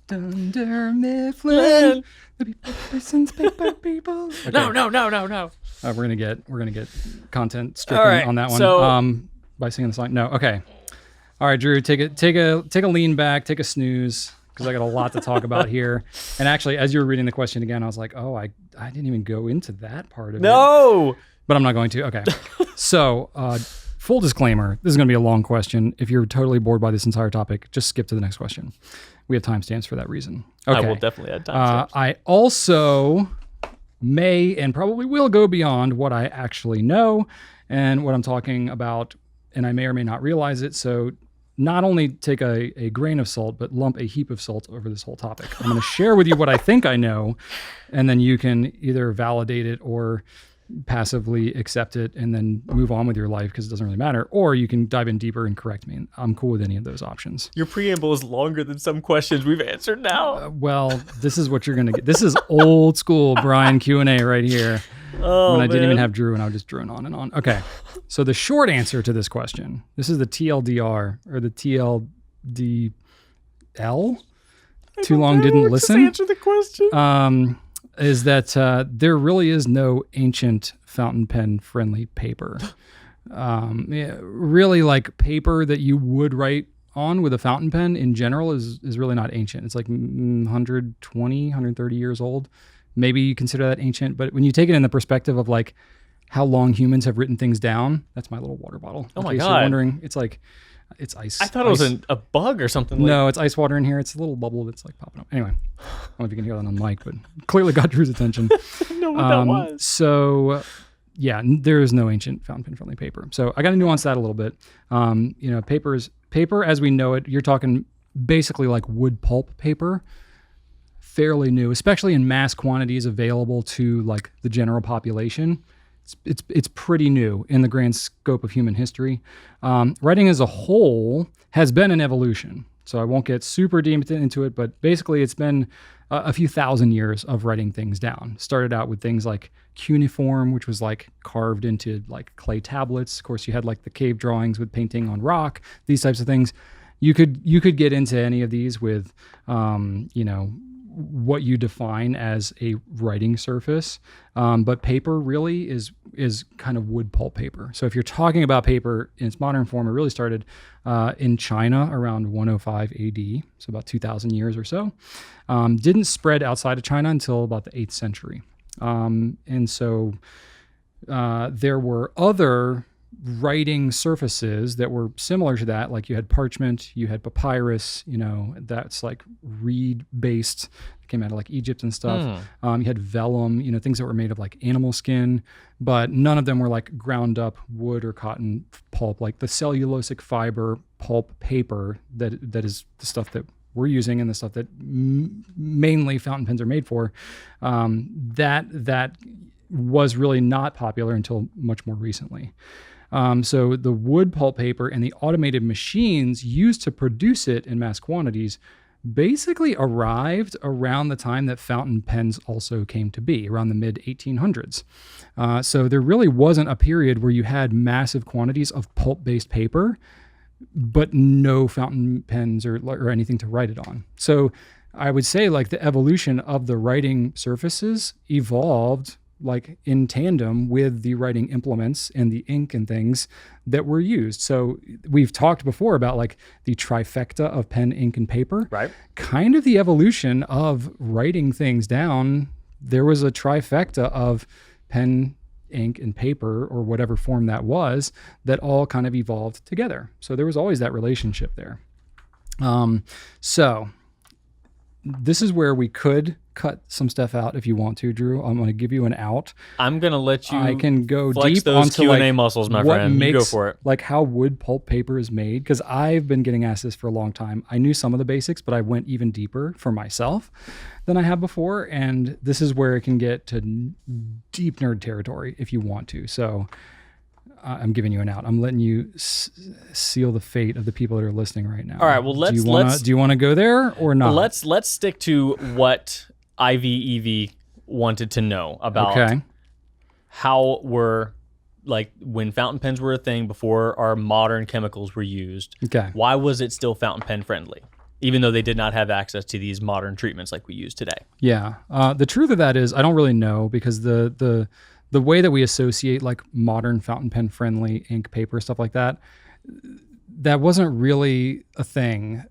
Dunder Mifflin. The people, persons, paper, people. Okay. No. We're gonna get content stricken on that one. So, by singing the song. No. Okay. All right, Drew, take a lean back, take a snooze, because I got a lot to talk about here. And actually, as you were reading the question again, I was like, oh, I didn't even go into that part of it. No! But I'm not going to. Okay. So, full disclaimer, this is going to be a long question. If you're totally bored by this entire topic, just skip to the next question. We have timestamps for that reason. Okay. I will definitely add timestamps. I also may and probably will go beyond what I actually know and what I'm talking about, and I may or may not realize it. So not only take a grain of salt, but lump a heap of salt over this whole topic. I'm going to share with you what I think I know, and then you can either validate it or passively accept it and then move on with your life because it doesn't really matter, or you can dive in deeper and correct me. And I'm cool with any of those options. Your preamble is longer than some questions we've answered now. Well, this is what you're gonna get. This is old school Brian Q&A right here. Oh, when I didn't even have Drew and I was just drooing on and on. Okay, so the short answer to this question, this is the TLDR or the TLDL. Too long didn't listen. Just answer the question. Is that there really is no ancient fountain pen friendly paper. Really, like paper that you would write on with a fountain pen in general is really not ancient. It's like 120, 130 years old. Maybe you consider that ancient, but when you take it in the perspective of like how long humans have written things down, that's my little water bottle. Oh my God. You're wondering, it's ice. I thought it was a bug or something. No, it's ice water in here. It's a little bubble that's like popping up. Anyway, I don't know if you can hear that on the mic, but clearly got Drew's attention. I didn't know what that was. So yeah, there is no ancient fountain pen friendly paper. So I got to nuance that a little bit. Paper as we know it, you're talking basically like wood pulp paper, fairly new, especially in mass quantities available to like the general population. It's pretty new in the grand scope of human history. Writing as a whole has been an evolution. So I won't get super deep into it, but basically it's been a few thousand years of writing things down. Started out with things like cuneiform, which was like carved into like clay tablets. Of course, you had like the cave drawings with painting on rock, these types of things. You could get into any of these with, what you define as a writing surface. But paper really is kind of wood pulp paper. So if you're talking about paper in its modern form, it really started in China around 105 AD, so about 2,000 years or so. Didn't spread outside of China until about the 8th century. And so there were other writing surfaces that were similar to that, like you had parchment, you had papyrus, that's like reed based, came out of like Egypt and stuff. You had vellum, things that were made of like animal skin, but none of them were like ground up wood or cotton pulp, like the cellulosic fiber pulp paper that is the stuff that we're using and the stuff that mainly fountain pens are made for. That was really not popular until much more recently. So the wood pulp paper and the automated machines used to produce it in mass quantities basically arrived around the time that fountain pens also came to be, around the mid 1800s. So there really wasn't a period where you had massive quantities of pulp-based paper, but no fountain pens or anything to write it on. So I would say like the evolution of the writing surfaces evolved like in tandem with the writing implements and the ink and things that were used. So we've talked before about like the trifecta of pen, ink, and paper. Right. Kind of the evolution of writing things down. There was a trifecta of pen, ink, and paper, or whatever form that was, that all kind of evolved together. So there was always that relationship there. So this is where we could cut some stuff out if you want to, Drew. I'm going to give you an out. I'm going to let you. I can go flex deep those onto Q&A muscles, my friend. You go for it. Like how wood pulp paper is made, because I've been getting asked this for a long time. I knew some of the basics, but I went even deeper for myself than I have before. And this is where it can get to deep nerd territory if you want to. So I'm giving you an out. I'm letting you seal the fate of the people that are listening right now. All right. Well, do you want to go there or not? Let's stick to what IVEV wanted to know about. How were, like, when fountain pens were a thing before our modern chemicals were used. Okay. Why was it still fountain pen friendly, even though they did not have access to these modern treatments like we use today? Yeah. The truth of that is I don't really know, because the way that we associate like modern fountain pen friendly ink, paper, stuff like that, that wasn't really a thing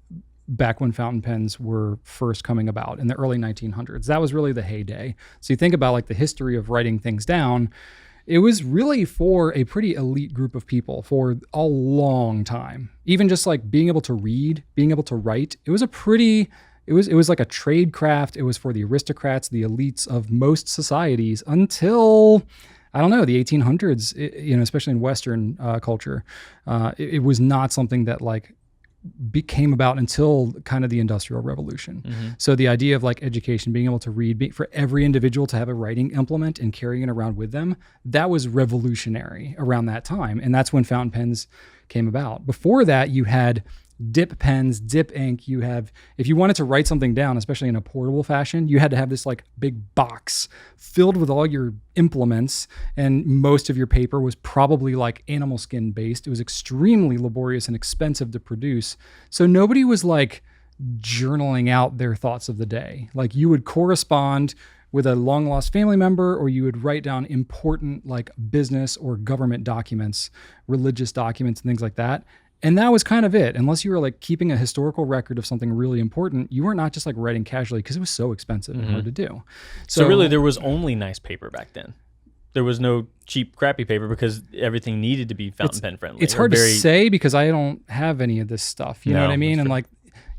back when fountain pens were first coming about in the early 1900s. That was really the heyday. So you think about like the history of writing things down, it was really for a pretty elite group of people for a long time. Even just like being able to read, being able to write, it was like a trade craft. It was for the aristocrats, the elites of most societies until, I don't know, the 1800s, especially in Western culture. It was not something that like came about until kind of the Industrial Revolution. So the idea of like education, being able to read, for every individual to have a writing implement and carrying it around with them, that was revolutionary around that time. And that's when fountain pens came about. Before that, you had dip pens, dip ink. If you wanted to write something down, especially in a portable fashion, you had to have this like big box filled with all your implements, and most of your paper was probably like animal skin based. It was extremely laborious and expensive to produce. So nobody was like journaling out their thoughts of the day. Like you would correspond with a long lost family member, or you would write down important like business or government documents, religious documents and things like that. And that was kind of it. Unless you were like keeping a historical record of something really important, you were not just like writing casually because it was so expensive and hard to do. So really there was only nice paper back then. There was no cheap, crappy paper because everything needed to be fountain pen friendly. It's hard to say because I don't have any of this stuff. You know what I mean? And like,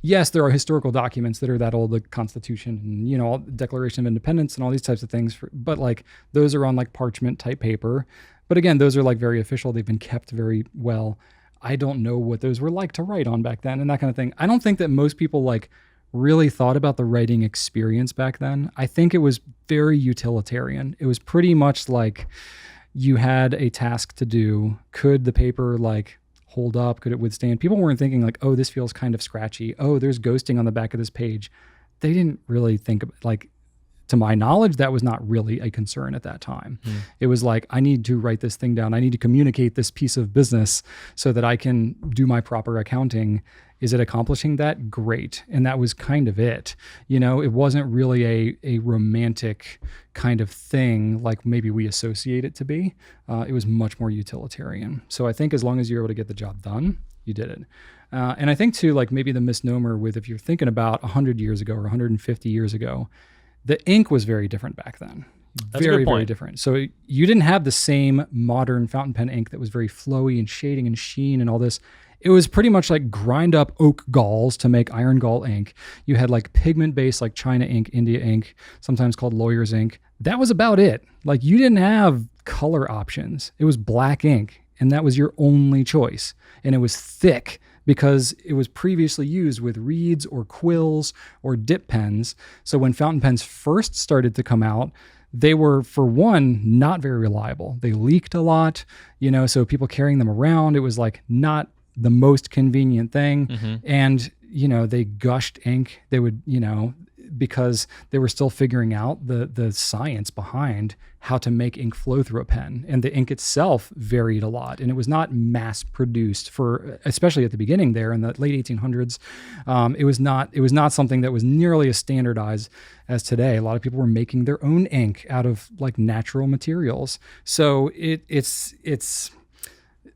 yes, there are historical documents that are that old, the Constitution and, you know, Declaration of Independence and all these types of things. But like those are on like parchment type paper. But again, those are like very official. They've been kept very well. I don't know what those were like to write on back then and that kind of thing. I don't think that most people like really thought about the writing experience back then. I think it was very utilitarian. It was pretty much like you had a task to do. Could the paper like hold up? Could it withstand? People weren't thinking like, oh, this feels kind of scratchy. Oh, there's ghosting on the back of this page. They didn't really think of like, to my knowledge, that was not really a concern at that time. It was like, I need to write this thing down. I need to communicate this piece of business so that I can do my proper accounting. Is it accomplishing that? Great. And that was kind of it. You know, it wasn't really a romantic kind of thing like maybe we associate it to be. It was much more utilitarian. So I think as long as you're able to get the job done, you did it. And I think too, like maybe the misnomer with, if you're thinking about 100 years ago or 150 years ago, the ink was very different back then. That's a good point. Very different. So you didn't have the same modern fountain pen ink that was very flowy and shading and sheen and all this. It was pretty much like grind up oak galls to make iron gall ink. You had like pigment based like China ink, India ink, sometimes called lawyer's ink. That was about it. Like you didn't have color options. It was black ink and that was your only choice. And it was thick because it was previously used with reeds or quills or dip pens. So when fountain pens first started to come out, they were, for one, not very reliable. They leaked a lot, you know, so people carrying them around, it was like not the most convenient thing. And, you know, they gushed ink. They would, you know, because they were still figuring out the science behind how to make ink flow through a pen. And the ink itself varied a lot. And it was not mass produced for, especially at the beginning there in the late 1800s. It was not something that was nearly as standardized as today. A lot of people were making their own ink out of like natural materials. So it's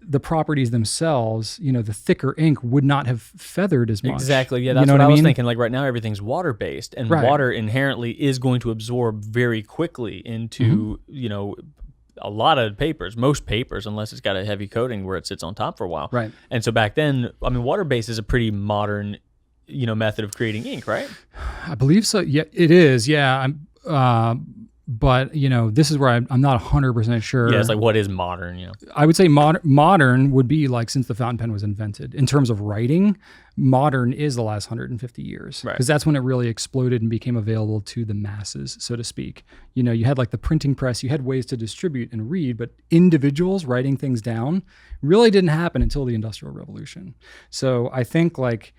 the properties themselves, you know, the thicker ink would not have feathered as much. Exactly. Yeah, that's what I was thinking. Like right now, everything's water-based, and water inherently is going to absorb very quickly into, you know, a lot of papers, most papers, unless it's got a heavy coating where it sits on top for a while. Right. And so back then, I mean, water-based is a pretty modern, you know, method of creating ink, right? I believe so. Yeah, it is. Yeah. But, you know, this is where I'm not 100% sure. Yeah, it's like, what is modern, you know? I would say modern would be like since the fountain pen was invented. In terms of writing, modern is the last 150 years. Because that's when it really exploded and became available to the masses, so to speak. You know, you had like the printing press, you had ways to distribute and read, but individuals writing things down really didn't happen until the Industrial Revolution. So I think like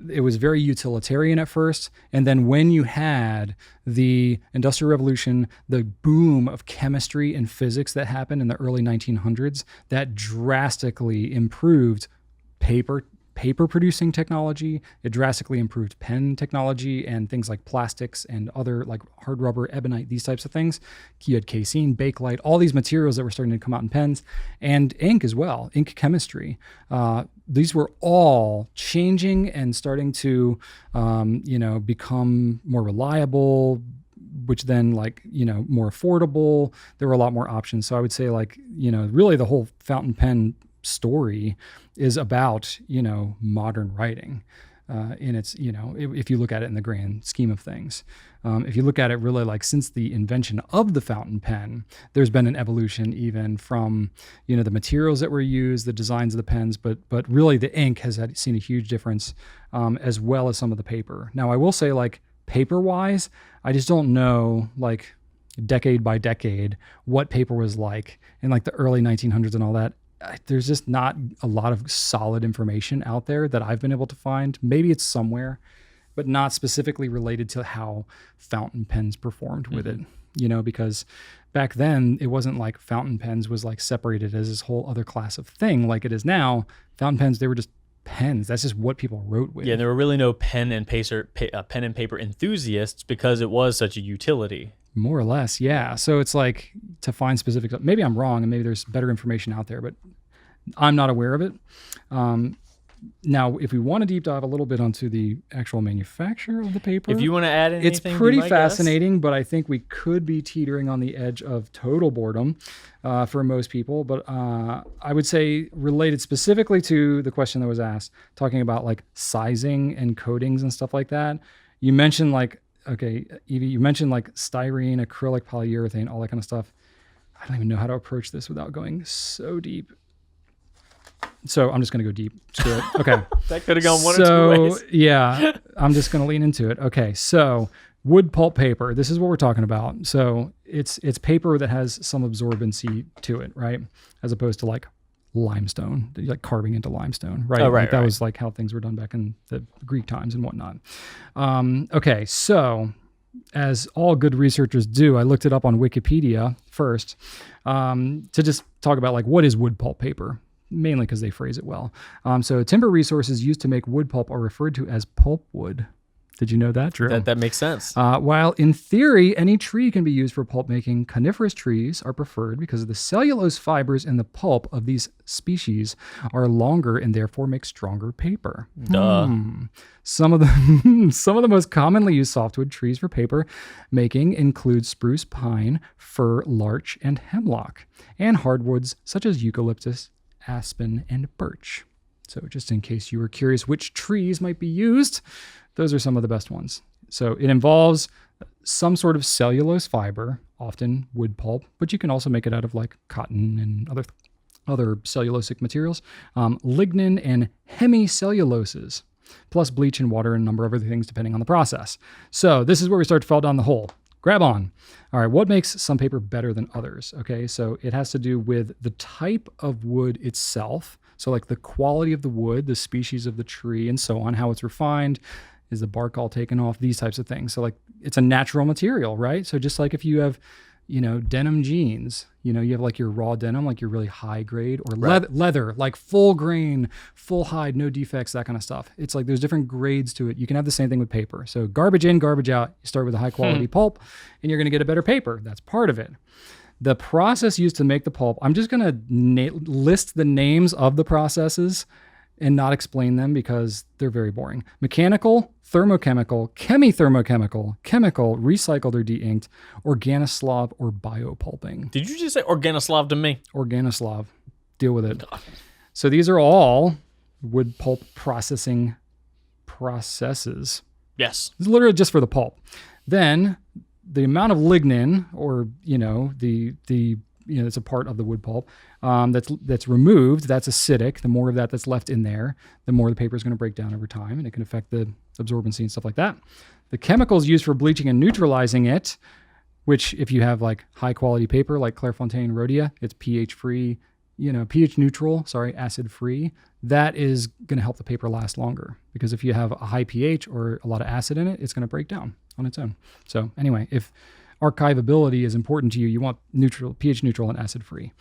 it was very utilitarian at first. And then when you had the Industrial Revolution, the boom of chemistry and physics that happened in the early 1900s, that drastically improved paper producing technology. It drastically improved pen technology and things like plastics and other like hard rubber, ebonite, these types of things. You had casein, bakelite, all these materials that were starting to come out in pens, and ink as well, ink chemistry. These were all changing and starting to, you know, become more reliable, which then like, you know, more affordable. There were a lot more options. So I would say like, you know, really the whole fountain pen story is about, you know, modern writing. in its, if you look at it in the grand scheme of things. If you look at it really like since the invention of the fountain pen, there's been an evolution even from, the materials that were used, the designs of the pens, but really the ink has seen a huge difference, as well as some of the paper. Now I will say, like, paper wise, I just don't know, like, decade by decade what paper was like in like the early 1900s and all that. There's just not a lot of solid information out there that I've been able to find. Maybe it's somewhere, but not specifically related to how fountain pens performed with it, because back then it wasn't like fountain pens was like separated as this whole other class of thing like it is now. Fountain pens, they were just pens. That's just what people wrote with. Yeah, there were really no pen and paper enthusiasts because it was such a utility. More or less, yeah. So it's like to find specific, maybe I'm wrong and maybe there's better information out there, but I'm not aware of it. Now, if we want to deep dive a little bit onto the actual manufacture of the paper, if you want to add anything, it's pretty fascinating, but I think we could be teetering on the edge of total boredom for most people. But I would say, related specifically to the question that was asked, talking about like sizing and coatings and stuff like that, you mentioned like, okay, Evie, you mentioned like styrene, acrylic, polyurethane, all that kind of stuff. I don't even know how to approach this without going so deep. So I'm just going to go deep. Screw it. Okay. That could have gone one or two ways. Yeah, I'm just going to lean into it. Okay. So wood pulp paper, this is what we're talking about. So it's paper that has some absorbency to it, right? As opposed to like limestone, like carving into limestone, right? Oh, right, like that was like how things were done back in the Greek times and whatnot. Okay. So as all good researchers do, I looked it up on Wikipedia first to just talk about like what is wood pulp paper. Mainly because they phrase it well. So timber resources used to make wood pulp are referred to as pulpwood. Did you know that, Drew? That makes sense. While in theory, any tree can be used for pulp making, coniferous trees are preferred because the cellulose fibers in the pulp of these species are longer and therefore make stronger paper. Duh. Some of the most commonly used softwood trees for paper making include spruce, pine, fir, larch, and hemlock, and hardwoods such as eucalyptus, aspen, and birch. So just in case you were curious which trees might be used, those are some of the best ones. So it involves some sort of cellulose fiber, often wood pulp, but you can also make it out of like cotton and other cellulosic materials, lignin and hemicelluloses, plus bleach and water and a number of other things depending on the process. So this is where we start to fall down the hole. Grab on. All right, what makes some paper better than others? Okay, so it has to do with the type of wood itself. So like the quality of the wood, the species of the tree, and so on, how it's refined, is the bark all taken off, these types of things. So like it's a natural material, right? So just like if you have, denim jeans, you have like your raw denim, like your really high grade, or leather, like full grain, full hide, no defects, that kind of stuff. It's like there's different grades to it. You can have the same thing with paper. So garbage in, garbage out. You start with a high quality pulp and you're going to get a better paper. That's part of it. The process used to make the pulp, I'm just going to list the names of the processes and not explain them because they're very boring. Mechanical, thermochemical, chemithermochemical, chemical, recycled or de-inked, Organoslav, or biopulping. Did you just say Organoslav to me? Organoslav. Deal with it. So these are all wood pulp processing processes. Yes. It's literally just for the pulp. Then the amount of lignin, or it's a part of the wood pulp that's removed, that's acidic. The more of that's left in there, the more the paper is going to break down over time, and it can affect the absorbency and stuff like that. The chemicals used for bleaching and neutralizing it, which if you have like high quality paper like Clairefontaine Rhodia, it's pH free, pH neutral, acid free. That is going to help the paper last longer, because if you have a high pH or a lot of acid in it, it's going to break down on its own. So anyway, if archivability is important to you, you want neutral, pH neutral and acid free.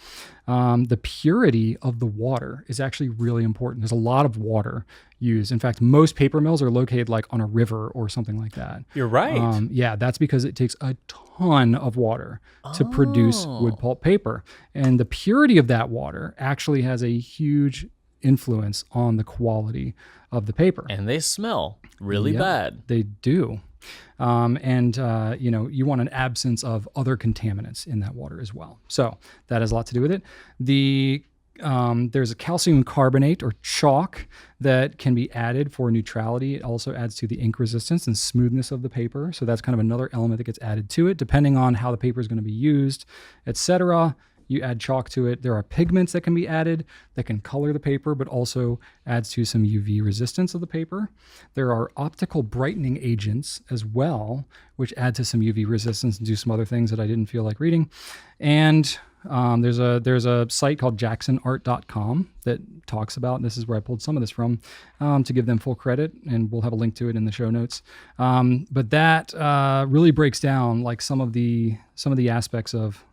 The purity of the water is actually really important. There's a lot of water used. In fact, most paper mills are located like on a river or something like that. You're right. Yeah, that's because it takes a ton of water to produce wood pulp paper. And the purity of that water actually has a huge influence on the quality of the paper. And they smell really bad. They do. You want an absence of other contaminants in that water as well. So that has a lot to do with it. The There's a calcium carbonate or chalk that can be added for neutrality. It also adds to the ink resistance and smoothness of the paper. So that's kind of another element that gets added to it, depending on how the paper is going to be used, etc. You add chalk to it. There are pigments that can be added that can color the paper, but also adds to some UV resistance of the paper. There are optical brightening agents as well, which add to some UV resistance and do some other things that I didn't feel like reading. And there's a site called jacksonart.com that talks about, and this is where I pulled some of this from, to give them full credit, and we'll have a link to it in the show notes. But that really breaks down like some of the aspects of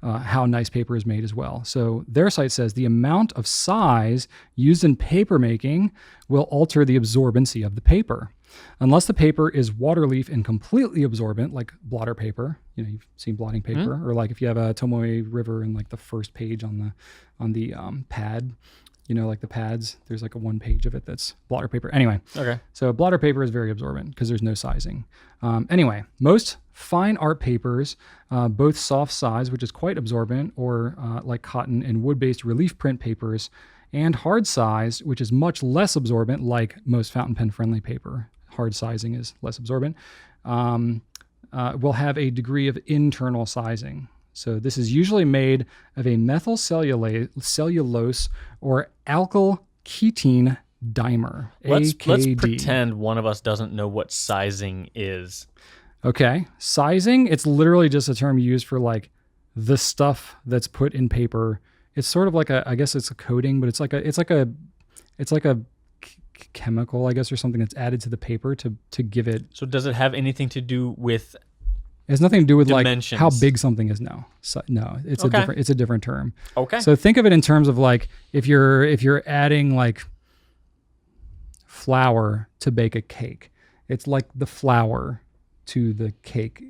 how nice paper is made as well. So their site says the amount of size used in paper making will alter the absorbency of the paper. Unless the paper is water leaf and completely absorbent, like blotter paper, you've seen blotting paper, or like if you have a Tomoe River and like the first page on the pad, like the pads, there's like a one page of it that's blotter paper. Anyway, okay. So blotter paper is very absorbent because there's no sizing. Anyway, most fine art papers, both soft size, which is quite absorbent, or like cotton and wood-based relief print papers, and hard size, which is much less absorbent, like most fountain pen friendly paper. Hard sizing is less absorbent, will have a degree of internal sizing. So this is usually made of a methyl cellulose or alkyl ketene dimer, Let's AKD. pretend one of us doesn't know what sizing is. Okay, sizing, it's literally just a term used for like the stuff that's put in paper. It's sort of like I guess it's a coating, but it's like a chemical, I guess, or something that's added to the paper to give it. So does it have anything to do with? It has nothing to do with dimensions? Like how big something is. No, it's a different term. Okay. So think of it in terms of like if you're adding like flour to bake a cake, it's like the flour to the cake,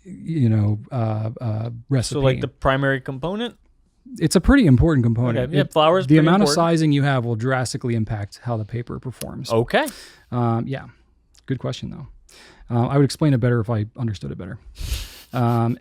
recipe. So like the primary component. It's a pretty important component. Okay. Yeah, flour is the pretty amount important. of sizing you have will drastically impact how the paper performs. Okay. Yeah, good question though. I would explain it better if I understood it better.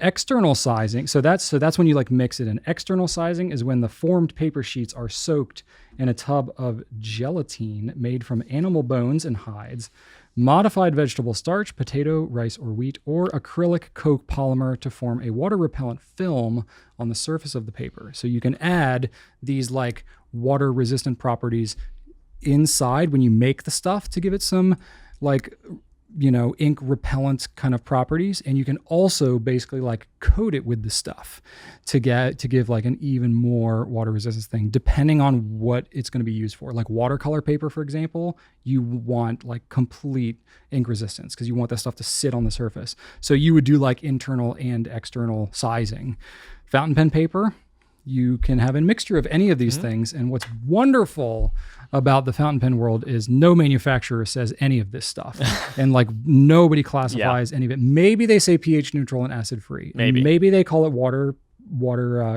External sizing. So that's when you like mix it in. External sizing is when the formed paper sheets are soaked in a tub of gelatine made from animal bones and hides, modified vegetable starch, potato, rice, or wheat, or acrylic coke polymer to form a water repellent film on the surface of the paper. So you can add these like water resistant properties inside when you make the stuff to give it some like ink repellent kind of properties, and you can also basically like coat it with the stuff to give like an even more water resistance thing, depending on what it's going to be used for. Like watercolor paper, for example, you want like complete ink resistance because you want that stuff to sit on the surface. So you would do like internal and external sizing. Fountain pen paper, you can have a mixture of any of these things. And what's wonderful about the fountain pen world is no manufacturer says any of this stuff. And like nobody classifies any of it. Maybe they say pH neutral and acid free. Maybe they call it water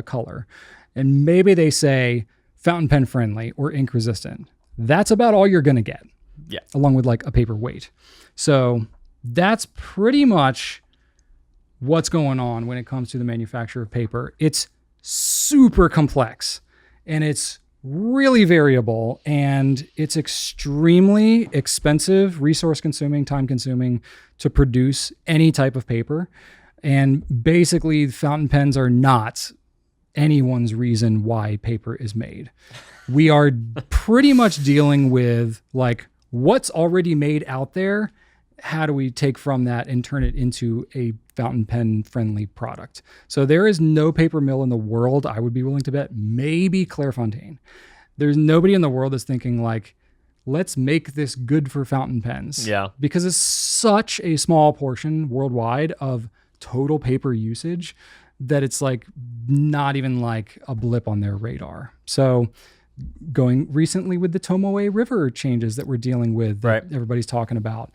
color. And maybe they say fountain pen friendly or ink resistant. That's about all you're going to get. Yeah. Along with like a paper weight. So that's pretty much what's going on when it comes to the manufacture of paper. It's super complex and it's really variable and it's extremely expensive, resource consuming, time consuming to produce any type of paper. And basically fountain pens are not anyone's reason why paper is made. We are pretty much dealing with like what's already made out there. How do we take from that and turn it into a fountain pen friendly product? So there is no paper mill in the world, I would be willing to bet, maybe Clairefontaine. There's nobody in the world that's thinking like, let's make this good for fountain pens. Yeah. Because it's such a small portion worldwide of total paper usage that it's like not even like a blip on their radar. So going recently with the Tomoe River changes that we're dealing with, that everybody's talking about,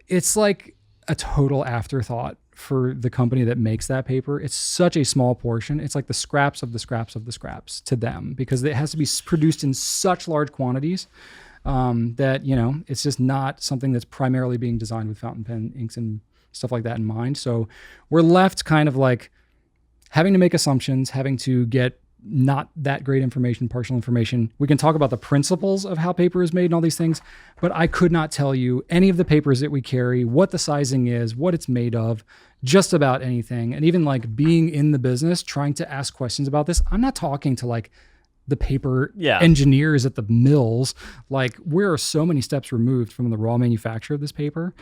it's like a total afterthought for the company that makes that paper. It's such a small portion. It's like the scraps of the scraps of the scraps to them because it has to be produced in such large quantities that, it's just not something that's primarily being designed with fountain pen inks and stuff like that in mind. So we're left kind of like having to make assumptions, having to get not that great information, partial information. We can talk about the principles of how paper is made and all these things, but I could not tell you any of the papers that we carry, what the sizing is, what it's made of, just about anything. And even like being in the business, trying to ask questions about this, I'm not talking to like the paper engineers at the mills. Like we're so many steps removed from the raw manufacture of this paper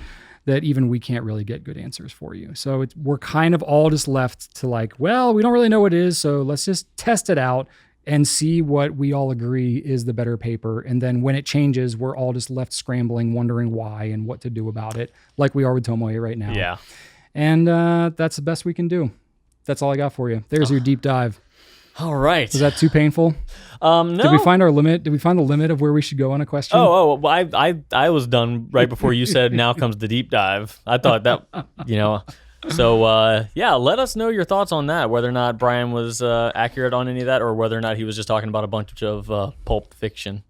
that even we can't really get good answers for you. So we're kind of all just left to like, well, we don't really know what it is, so let's just test it out and see what we all agree is the better paper. And then when it changes, we're all just left scrambling, wondering why and what to do about it, like we are with Tomoe right now. Yeah. And that's the best we can do. That's all I got for you. There's your deep dive. All right. Was that too painful? No. Did we find our limit? Did we find the limit of where we should go on a question? Well, I was done right before you said, now comes the deep dive. I thought that, So, let us know your thoughts on that, whether or not Brian was accurate on any of that or whether or not he was just talking about a bunch of pulp fiction.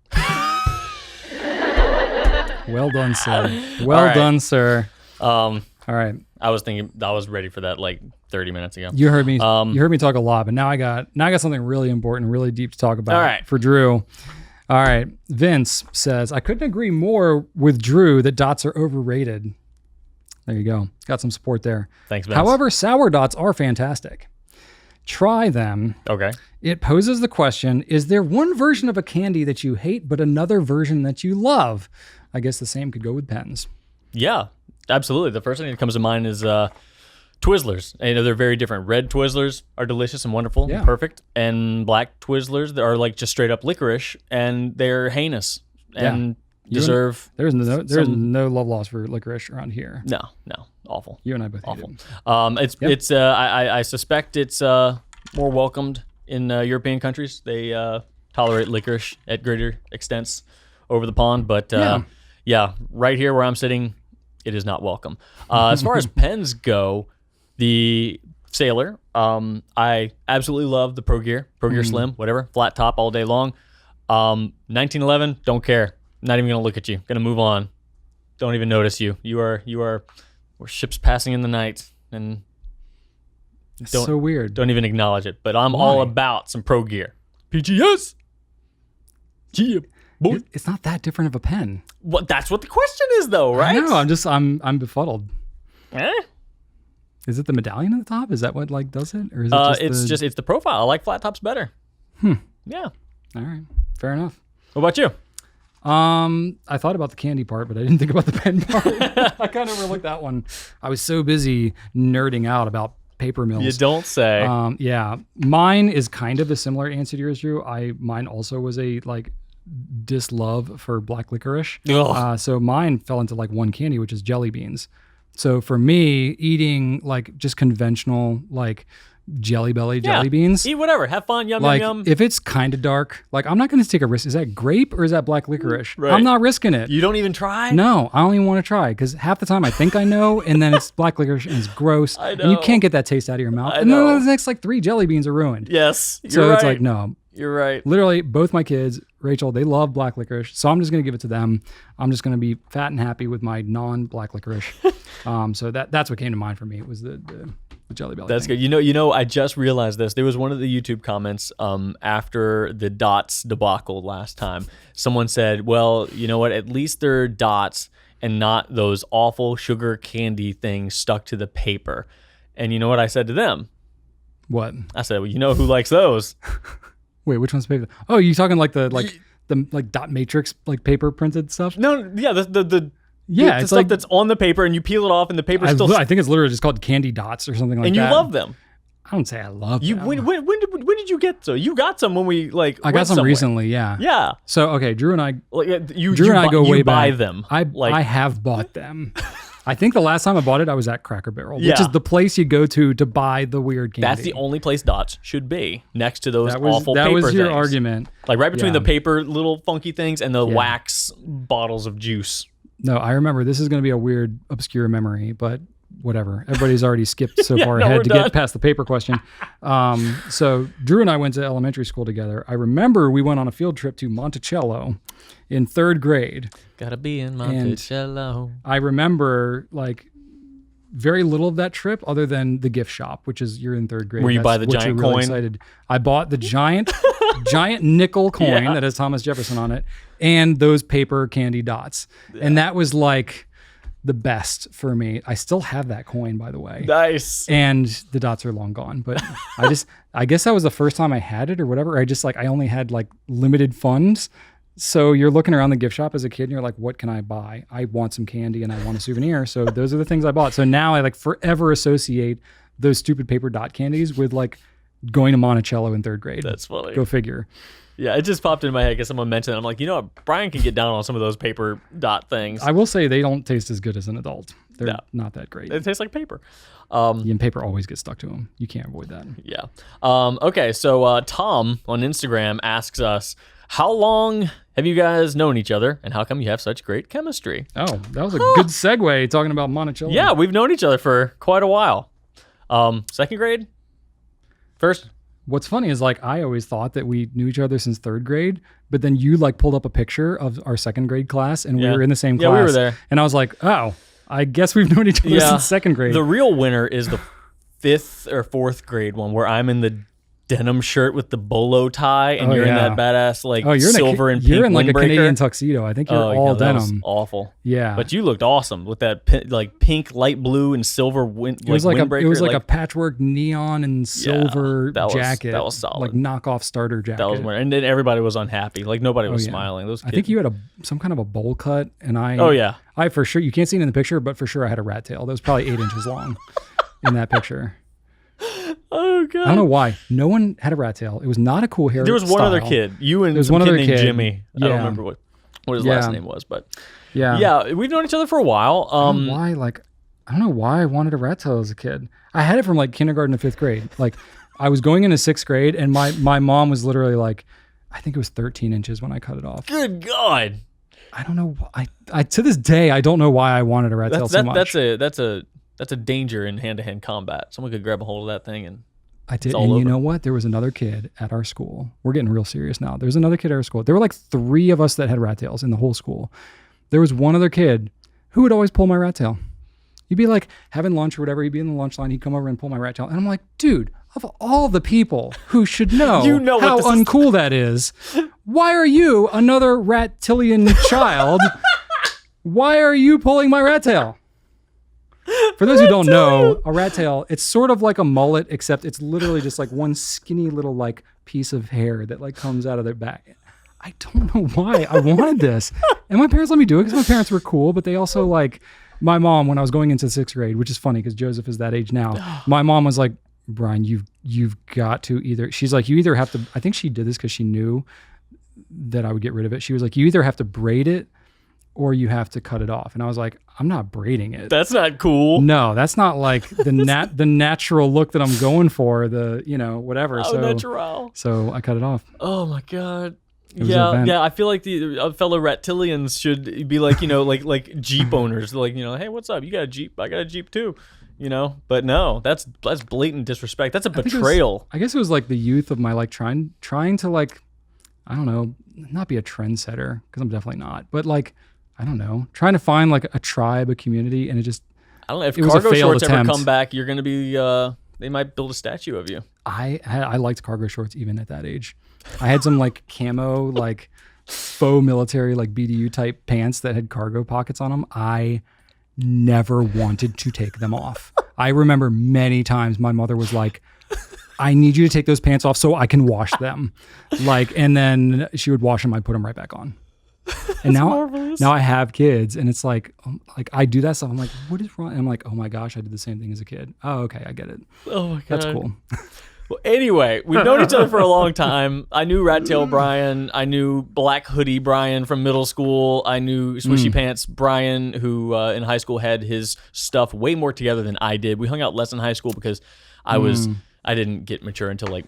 Well done, sir. Well done, sir. All right. I was ready for that like 30 minutes ago. You heard me talk a lot, but now I got something really important, really deep to talk about for Drew. All right. Vince says, I couldn't agree more with Drew that dots are overrated. There you go. Got some support there. Thanks, Vince. However, sour dots are fantastic. Try them. Okay. It poses the question, is there one version of a candy that you hate, but another version that you love? I guess the same could go with pens. Yeah, absolutely. The first thing that comes to mind is Twizzlers. They're very different. Red Twizzlers are delicious and wonderful, perfect. And black Twizzlers are like just straight up licorice, and they're heinous and deserve. There's no love lost for licorice around here. No, awful. You and I both awful. Hate it. I suspect it's more welcomed in European countries. They tolerate licorice at greater extents over the pond, but right here where I'm sitting, it is not welcome. As far as pens go, the Sailor, I absolutely love the Pro Gear Slim, whatever, flat top all day long. 1911, don't care. Not even gonna look at you. Gonna move on. Don't even notice you. You are we're ships passing in the night, and it's so weird. Don't even acknowledge it. But I'm all about some Pro Gear. PGS. Yeah. It's not that different of a pen. Well, that's what the question is, though, right? I know. I'm befuddled. Is it the medallion at the top? Is that what does it, or is it it's the profile. I like flat tops better. Yeah. All right. Fair enough. What about you? I thought about the candy part, but I didn't think about the pen part. I kind of overlooked that one. I was so busy nerding out about paper mills. You don't say. Yeah. Mine is kind of a similar answer to yours, Drew. Mine also was a dislove for black licorice. So mine fell into one candy, which is jelly beans. So for me, eating just conventional jelly beans. Eat whatever. Have fun. Yum, yum, yum. If it's kind of dark, I'm not going to take a risk. Is that grape or is that black licorice? Right. I'm not risking it. You don't even try? No, I don't even want to try because half the time I think I know, and then it's black licorice and it's gross. I know. And you can't get that taste out of your mouth. And then the next 3 jelly beans are ruined. Yes, you're right. So it's no. You're right. Literally, both my kids, Rachel, they love black licorice. So I'm just going to give it to them. I'm just going to be fat and happy with my non-black licorice. So that's what came to mind for me. It was the Jelly Belly. That's thing. good. You know, I just realized this. There was one of the YouTube comments after the dots debacle last time. Someone said, well, you know what? At least they're dots and not those awful sugar candy things stuck to the paper. And you know what I said to them? What? I said, well, you know who likes those? Wait, which one's paper? Oh, you talking the dot matrix paper printed stuff? No, yeah, the it's stuff that's on the paper and you peel it off and the paper still. I think it's literally just called candy dots or something like that. And you love them. I don't say I love you. them. When did you get so? You got some when we I got some recently. Yeah. Yeah. So okay, Drew and I. Drew and I go way back. You buy them. I have bought them. I think the last time I bought it, I was at Cracker Barrel, which is the place you go to buy the weird candy. That's the only place dots should be, next to those awful paper things. That was your argument. Right between the paper little funky things and the wax bottles of juice. No, I remember. This is going to be a weird, obscure memory, but whatever. Everybody's already skipped so far ahead to get past the paper question. So Drew and I went to elementary school together. I remember we went on a field trip to Monticello in 3rd grade. Gotta be in Monticello. And I remember very little of that trip other than the gift shop, which is you're in third grade. Where you buy the what giant you're really coin? Excited. I bought the giant nickel coin that has Thomas Jefferson on it and those paper candy dots. And that was like the best for me. I still have that coin, by the way. Nice. And the dots are long gone, but I guess that was the first time I had it or whatever. I only had like limited funds. So you're looking around the gift shop as a kid and you're like, what can I buy? I want some candy and I want a souvenir. So those are the things I bought. So now I like forever associate those stupid paper dot candies with like going to Monticello in third grade. That's funny. Go figure. Yeah, it just popped into my head because someone mentioned it. I'm like, you know what? Brian can get down on some of those paper dot things. I will say they don't taste as good as an adult. They're not that great. It tastes like paper. And paper always gets stuck to them. You can't avoid that. Yeah. Okay, so Tom on Instagram asks us, how long have you guys known each other, and how come you have such great chemistry? Oh, that was a good segue talking about Monticello. Yeah, we've known each other for quite a while. Second grade? First? What's funny is like I always thought that we knew each other since third grade, but then you like pulled up a picture of our second grade class and we were in the same class. Yeah, we were there. And I was like, oh, I guess we've known each other since second grade. The real winner is the fifth or fourth grade one where I'm in the denim shirt with the bolo tie and you're in that badass like silver and pink you're in like a windbreaker. Canadian tuxedo. I think you're all denim. That was awful. Yeah. But you looked awesome with that like pink, light blue and silver windbreaker. It was like a patchwork neon and silver jacket. That was solid. Like knockoff starter jacket. That was weird. And then everybody was unhappy. Like nobody was smiling. Those kids. I think you had some kind of a bowl cut and I for sure, you can't see it in the picture, but for sure I had a rat tail. That was probably 8 inches long in that picture. Oh god! I don't know why. No one had a rat tail. It was not a cool hair. There was one other kid. You and some kid named Jimmy. I don't remember what his last name was, but yeah, we've known each other for a while. I don't know why I wanted a rat tail as a kid. I had it from like kindergarten to fifth grade. Like I was going into sixth grade, and my mom was literally like, I think it was 13 inches when I cut it off. Good God! I don't know. I to this day I don't know why I wanted a rat tail so much. That's a danger in hand-to-hand combat. Someone could grab a hold of that thing and I did. And you know what? There was another kid at our school. We're getting real serious now. There's another kid at our school. There were like 3 of us that had rat tails in the whole school. There was one other kid who would always pull my rat tail. He'd be like having lunch or whatever. He'd be in the lunch line. He'd come over and pull my rat tail. And I'm like, dude, of all the people who should know, how uncool that is, why are you, another rat-tillian child, why are you pulling my rat tail? For those who don't know, a rat tail, it's sort of like a mullet, except it's literally just like one skinny little like piece of hair that like comes out of their back. I don't know why I wanted this. And my parents let me do it because my parents were cool, but they also like, my mom, when I was going into sixth grade, which is funny because Joseph is that age now, my mom was like, Brian, you've got to she's like, you either have to, I think she did this because she knew that I would get rid of it. She was like, you either have to braid it or you have to cut it off. And I was like, I'm not braiding it. That's not cool. No, that's not like the natural look that I'm going for, whatever. Oh, natural. So I cut it off. Oh my God. Yeah. I feel like the fellow reptilians should be like, like Jeep owners. Like, hey, what's up? You got a Jeep? I got a Jeep too. But no, that's blatant disrespect. That's a betrayal. I guess it was like the youth of my like trying to like, I don't know, not be a trendsetter because I'm definitely not, but like, I don't know, trying to find like a tribe, a community, and it just, I don't know, if cargo shorts ever come back, you're going to be, they might build a statue of you. I liked cargo shorts even at that age. I had some like camo, like faux military, like BDU type pants that had cargo pockets on them. I never wanted to take them off. I remember many times my mother was like, I need you to take those pants off so I can wash them. And then she would wash them. I'd put them right back on. And now I have kids and it's like I do that stuff. I'm like, what is wrong? And I'm like, oh my gosh, I did the same thing as a kid. Oh, okay. I get it. Oh my God. That's cool. Well, anyway, we've known each other for a long time. I knew Rat Tail Brian. I knew Black Hoodie Brian from middle school. I knew Swishy Pants Brian, who in high school had his stuff way more together than I did. We hung out less in high school because I didn't get mature until like,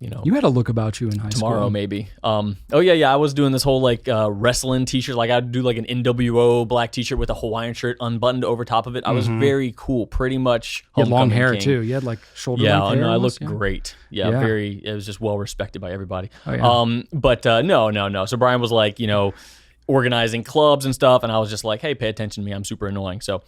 you had a look about you in high school. Tomorrow, maybe. I was doing this whole like wrestling t-shirt. Like I'd do like an NWO black t-shirt with a Hawaiian shirt unbuttoned over top of it. I was very cool, pretty much. You had long hair king. too. You had like shoulder length hair. I looked great. Yeah, very. It was just well respected by everybody. Oh, yeah. No. So Brian was like, organizing clubs and stuff, and I was just like, hey, pay attention to me. I'm super annoying. So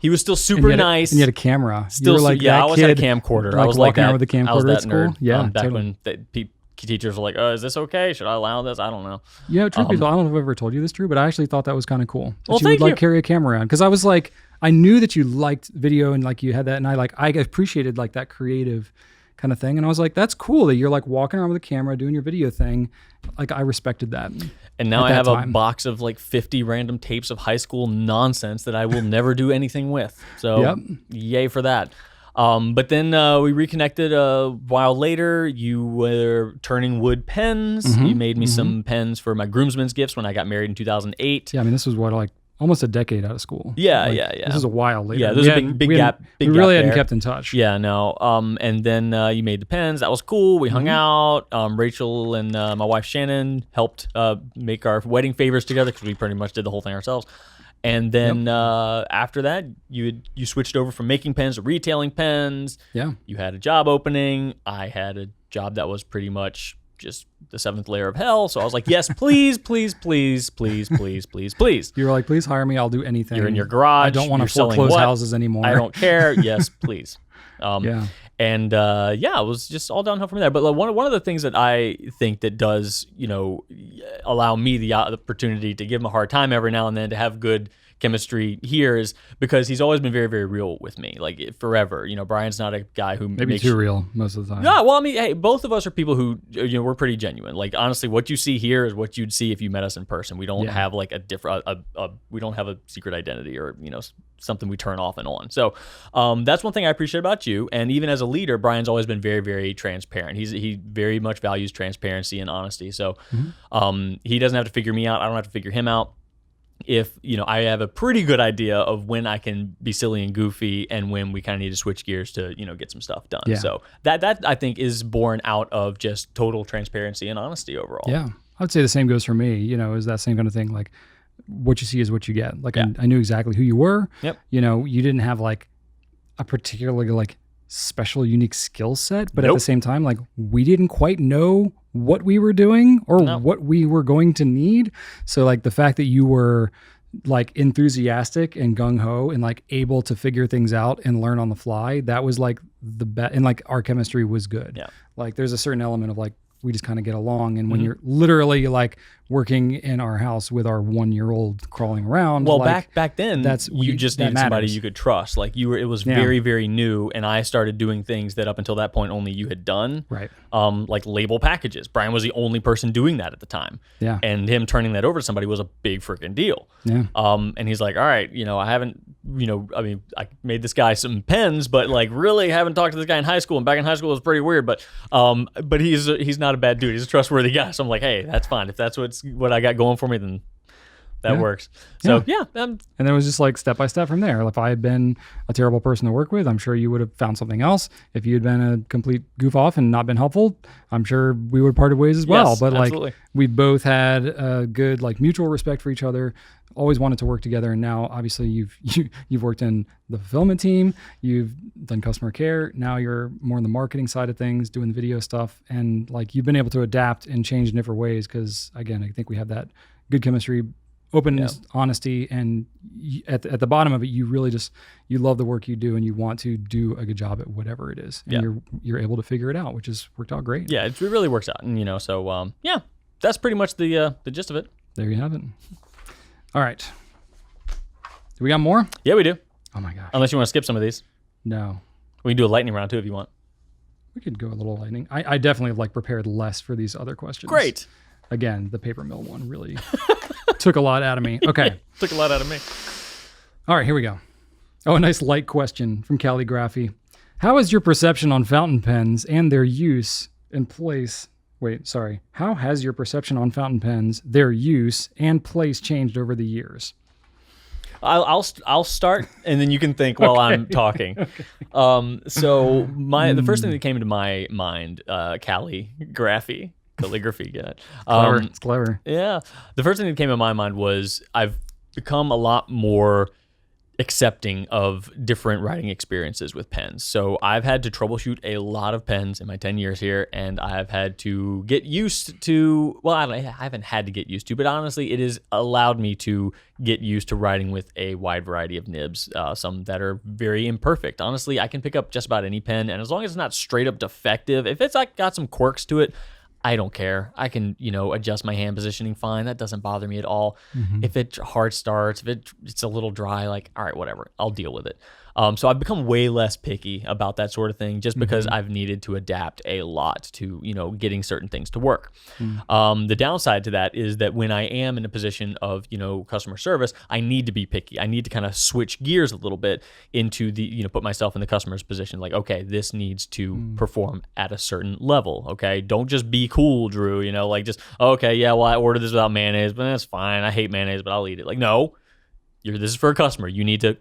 he was still super nice. And you had a camera. Still, you were like yeah, that I always kid, had a camcorder. Like I was like walking that. around with a camcorder I was that at school. nerd. Yeah, back totally. when teachers were like, is this okay? Should I allow this? I don't know. Yeah, truth be told, I don't know if I've ever told you this, Drew, but I actually thought that was kind of cool. That Well, you thank would you. like carry a camera around, because I was like, I knew that you liked video and like you had that, and I appreciated like that creative kind of thing, and I was like, that's cool that you're like walking around with a camera doing your video thing. Like I respected that. And now at I that have time. a box of like 50 random tapes of high school nonsense that I will never do anything with. So Yep. yay for that. But then we reconnected a while later. You were turning wood pens. You made me some pens for my groomsmen's gifts when I got married in 2008. Yeah, I mean, this was what, like almost a decade out of school. Yeah, Like, yeah. This is a while later. Yeah, there's a big gap. We really hadn't there. kept in touch. Yeah, no. And then you made the pens. That was cool. We hung out. Rachel and my wife Shannon helped make our wedding favors together because we pretty much did the whole thing ourselves. And then after that, you switched over from making pens to retailing pens. Yeah. You had a job opening. I had a job that was pretty much just the seventh layer of hell. So I was like, yes, please, please, please, please, please, please, please. You were like, please hire me. I'll do anything. You're in your garage. I don't want to You're selling foreclose what? houses anymore. I don't care. Yes, please. Yeah. And it was just all downhill from there. But like, one of the things that I think that does, allow me the opportunity to give him a hard time every now and then to have good chemistry here is because he's always been very, very real with me, like forever. Brian's not a guy who Maybe too real most of the time. Yeah, well, I mean, hey, both of us are people who, we're pretty genuine. Like, honestly, what you see here is what you'd see if you met us in person. We don't have like a different, we don't have a secret identity or, something we turn off and on. So that's one thing I appreciate about you. And even as a leader, Brian's always been very, very transparent. He very much values transparency and honesty. So he doesn't have to figure me out. I don't have to figure him out. If I have a pretty good idea of when I can be silly and goofy and when we kind of need to switch gears to get some stuff done. Yeah. So that I think is born out of just total transparency and honesty overall. Yeah, I would say the same goes for me. Is that same kind of thing. Like what you see is what you get. Like I knew exactly who you were. Yep. You didn't have like a particularly like special unique skill set, but at Nope. the same time, like we didn't quite know what we were doing or what we were going to need. So like the fact that you were like enthusiastic and gung-ho and like able to figure things out and learn on the fly, that was like the best. And like our chemistry was good. Yeah. Like there's a certain element of like we just kind of get along. And when you're literally like working in our house with our 1-year-old crawling around. Well, like, back then, you just that needed somebody matters. you could trust. Like it was very, very new, and I started doing things that up until that point only you had done. Right. Like label packages. Brian was the only person doing that at the time. Yeah. And him turning that over to somebody was a big freaking deal. Yeah. And he's like, all right, I haven't, I made this guy some pens, but like really haven't talked to this guy in high school. And back in high school it was pretty weird, but he's not a bad dude. He's a trustworthy guy. So I'm like, hey, that's fine. If that's what I got going for me, then that works. So and then it was just like step by step from there. If I had been a terrible person to work with, I'm sure you would have found something else. If you had been a complete goof off and not been helpful, I'm sure we would have parted ways as well. Yes, but absolutely. like we both had a good like mutual respect for each other, always wanted to work together. And now obviously you've worked in the fulfillment team, you've done customer care. Now you're more on the marketing side of things, doing the video stuff. And like you've been able to adapt and change in different ways. Cause again, I think we have that good chemistry, openness, honesty, and at the bottom of it, you really you love the work you do and you want to do a good job at whatever it is. And you're able to figure it out, which has worked out great. Yeah, it really works out. And, so, that's pretty much the gist of it. There you have it. All right. Do we got more? Yeah, we do. Oh my gosh. Unless you want to skip some of these. No. We can do a lightning round too if you want. We could go a little lightning. I definitely have like prepared less for these other questions. Great. Again, the paper mill one really took a lot out of me. Okay. Took a lot out of me. All right, here we go. Oh, a nice light question from Calligraphy. How has your perception on fountain pens and their use and place... Wait, sorry. How has your perception on fountain pens, their use, and place changed over the years? I'll start, and then you can think while I'm talking. So the first thing that came into my mind, calligraphy, get it? Clever. It's clever. Yeah. The first thing that came to my mind was I've become a lot more accepting of different writing experiences with pens. So I've had to troubleshoot a lot of pens in my 10 years here, and I've had to get used to, well, I haven't had to get used to, but honestly, it has allowed me to get used to writing with a wide variety of nibs, some that are very imperfect. Honestly, I can pick up just about any pen, and as long as it's not straight up defective, if it's like got some quirks to it, I don't care. I can, adjust my hand positioning fine. That doesn't bother me at all. If it hard starts, if it's a little dry, like, all right, whatever, I'll deal with it. So I've become way less picky about that sort of thing just because I've needed to adapt a lot to, getting certain things to work. The downside to that is that when I am in a position of, customer service, I need to be picky. I need to kind of switch gears a little bit into the, put myself in the customer's position. Like, okay, this needs to perform at a certain level. Okay. Don't just be cool, Drew, like just, okay, yeah, well, I ordered this without mayonnaise, but that's fine. I hate mayonnaise, but I'll eat it. Like, no, this is for a customer. You need to,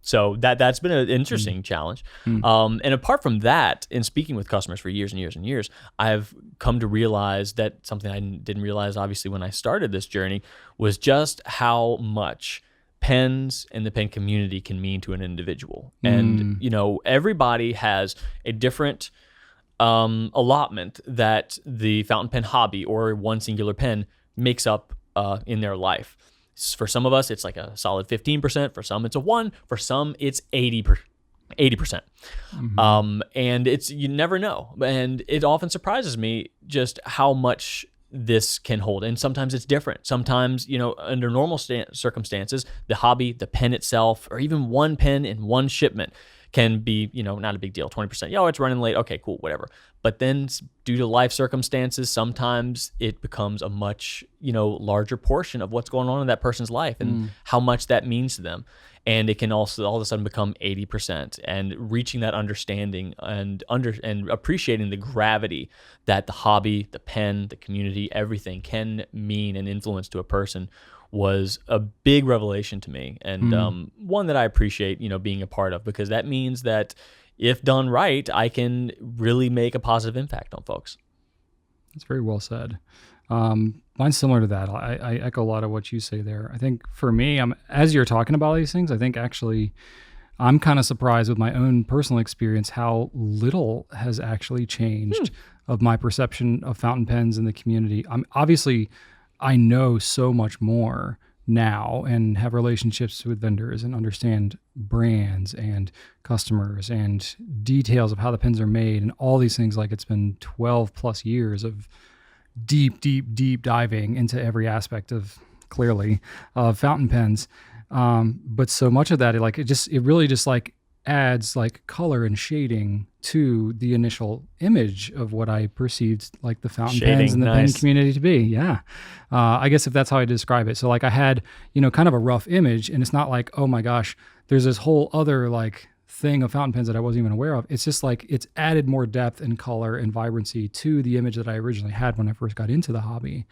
so that's been an interesting challenge. And apart from that, in speaking with customers for years and years and years, I've come to realize that something I didn't realize, obviously, when I started this journey, was just how much pens and the pen community can mean to an individual. And, everybody has a different allotment that the fountain pen hobby or one singular pen makes up in their life. For some of us, it's like a solid 15%. For some, it's a 1. For some, it's 80%. And you never know. And it often surprises me just how much this can hold. And sometimes it's different. Sometimes, under normal circumstances, the hobby, the pen itself, or even one pen in one shipment can be, not a big deal. 20%. Yeah, it's running late. Okay, cool, whatever. But then due to life circumstances, sometimes it becomes a much, larger portion of what's going on in that person's life and how much that means to them. And it can also all of a sudden become 80%, and reaching that understanding and appreciating the gravity that the hobby, the pen, the community, everything can mean and influence to a person was a big revelation to me, and one that I appreciate, being a part of, because that means that if done right, I can really make a positive impact on folks. That's very well said. Mine's similar to that. I echo a lot of what you say there. I think for me, as you're talking about these things, I think actually I'm kind of surprised with my own personal experience how little has actually changed of my perception of fountain pens in the community. Obviously, I know so much more now and have relationships with vendors and understand brands and customers and details of how the pens are made and all these things. Like, it's been 12 plus years of deep diving into every aspect of fountain pens. But so much of that, it really just like adds like color and shading to the initial image of what I perceived like the fountain pens and the pen community to be. Yeah. I guess if that's how I describe it. So like I had, kind of a rough image, and it's not like, oh my gosh, there's this whole other like thing of fountain pens that I wasn't even aware of. It's just like it's added more depth and color and vibrancy to the image that I originally had when I first got into the hobby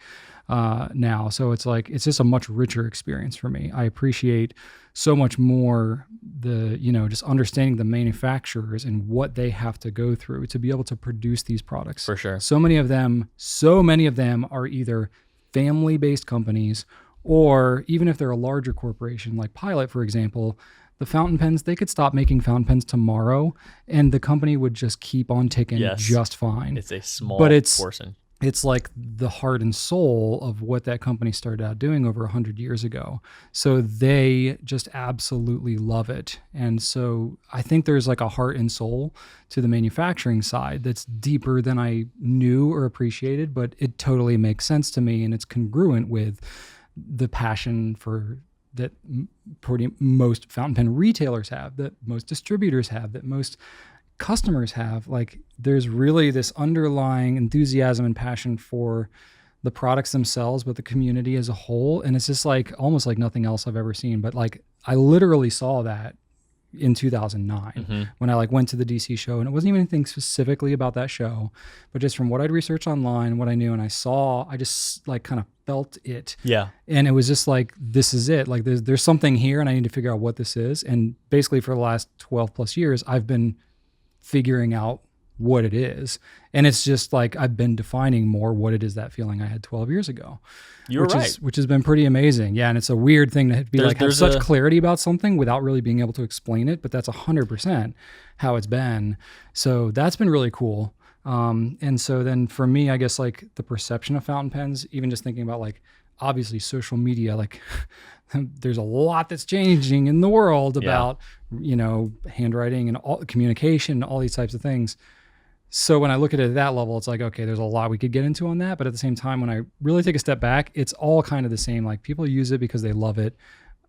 now. So it's like, it's just a much richer experience for me. I appreciate so much more just understanding the manufacturers and what they have to go through to be able to produce these products. For sure. So many of them are either family-based companies, or even if they're a larger corporation like Pilot, for example, the fountain pens, they could stop making fountain pens tomorrow and the company would just keep on ticking just fine. It's a small portion. It's like the heart and soul of what that company started out doing over 100 years ago. So they just absolutely love it. And so I think there's like a heart and soul to the manufacturing side that's deeper than I knew or appreciated, but it totally makes sense to me, and it's congruent with the passion for that pretty most fountain pen retailers have, that most distributors have, that most customers have. Like, there's really this underlying enthusiasm and passion for the products themselves, but the community as a whole. And it's just like almost like nothing else I've ever seen. But like, I literally saw that in 2009 when I like went to the DC show, and it wasn't even anything specifically about that show, but just from what I'd researched online, what I knew, and I saw, I just like kind of felt it. Yeah. And it was just like, this is it. Like there's something here and I need to figure out what this is. And basically for the last 12 plus years, I've been figuring out what it is. And it's just like I've been defining more what it is, that feeling I had 12 years ago. You're right. Which has been pretty amazing. Yeah, and it's a weird thing to be have such clarity about something without really being able to explain it, but that's 100% how it's been. So that's been really cool. And so then for me, I guess like the perception of fountain pens, even just thinking about like obviously social media, like there's a lot that's changing in the world about, handwriting and all communication, all these types of things. So when I look at it at that level, it's like, okay, there's a lot we could get into on that. But at the same time, when I really take a step back, it's all kind of the same. Like people use it because they love it.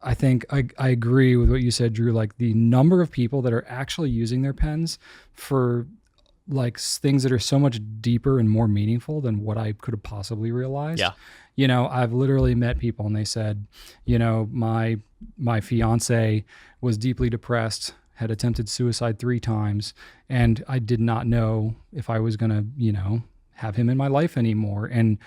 I think I agree with what you said, Drew, like the number of people that are actually using their pens for like things that are so much deeper and more meaningful than what I could have possibly realized. Yeah. I've literally met people and they said, my fiance was deeply depressed, had attempted suicide 3 times, and I did not know if I was going to, have him in my life anymore. And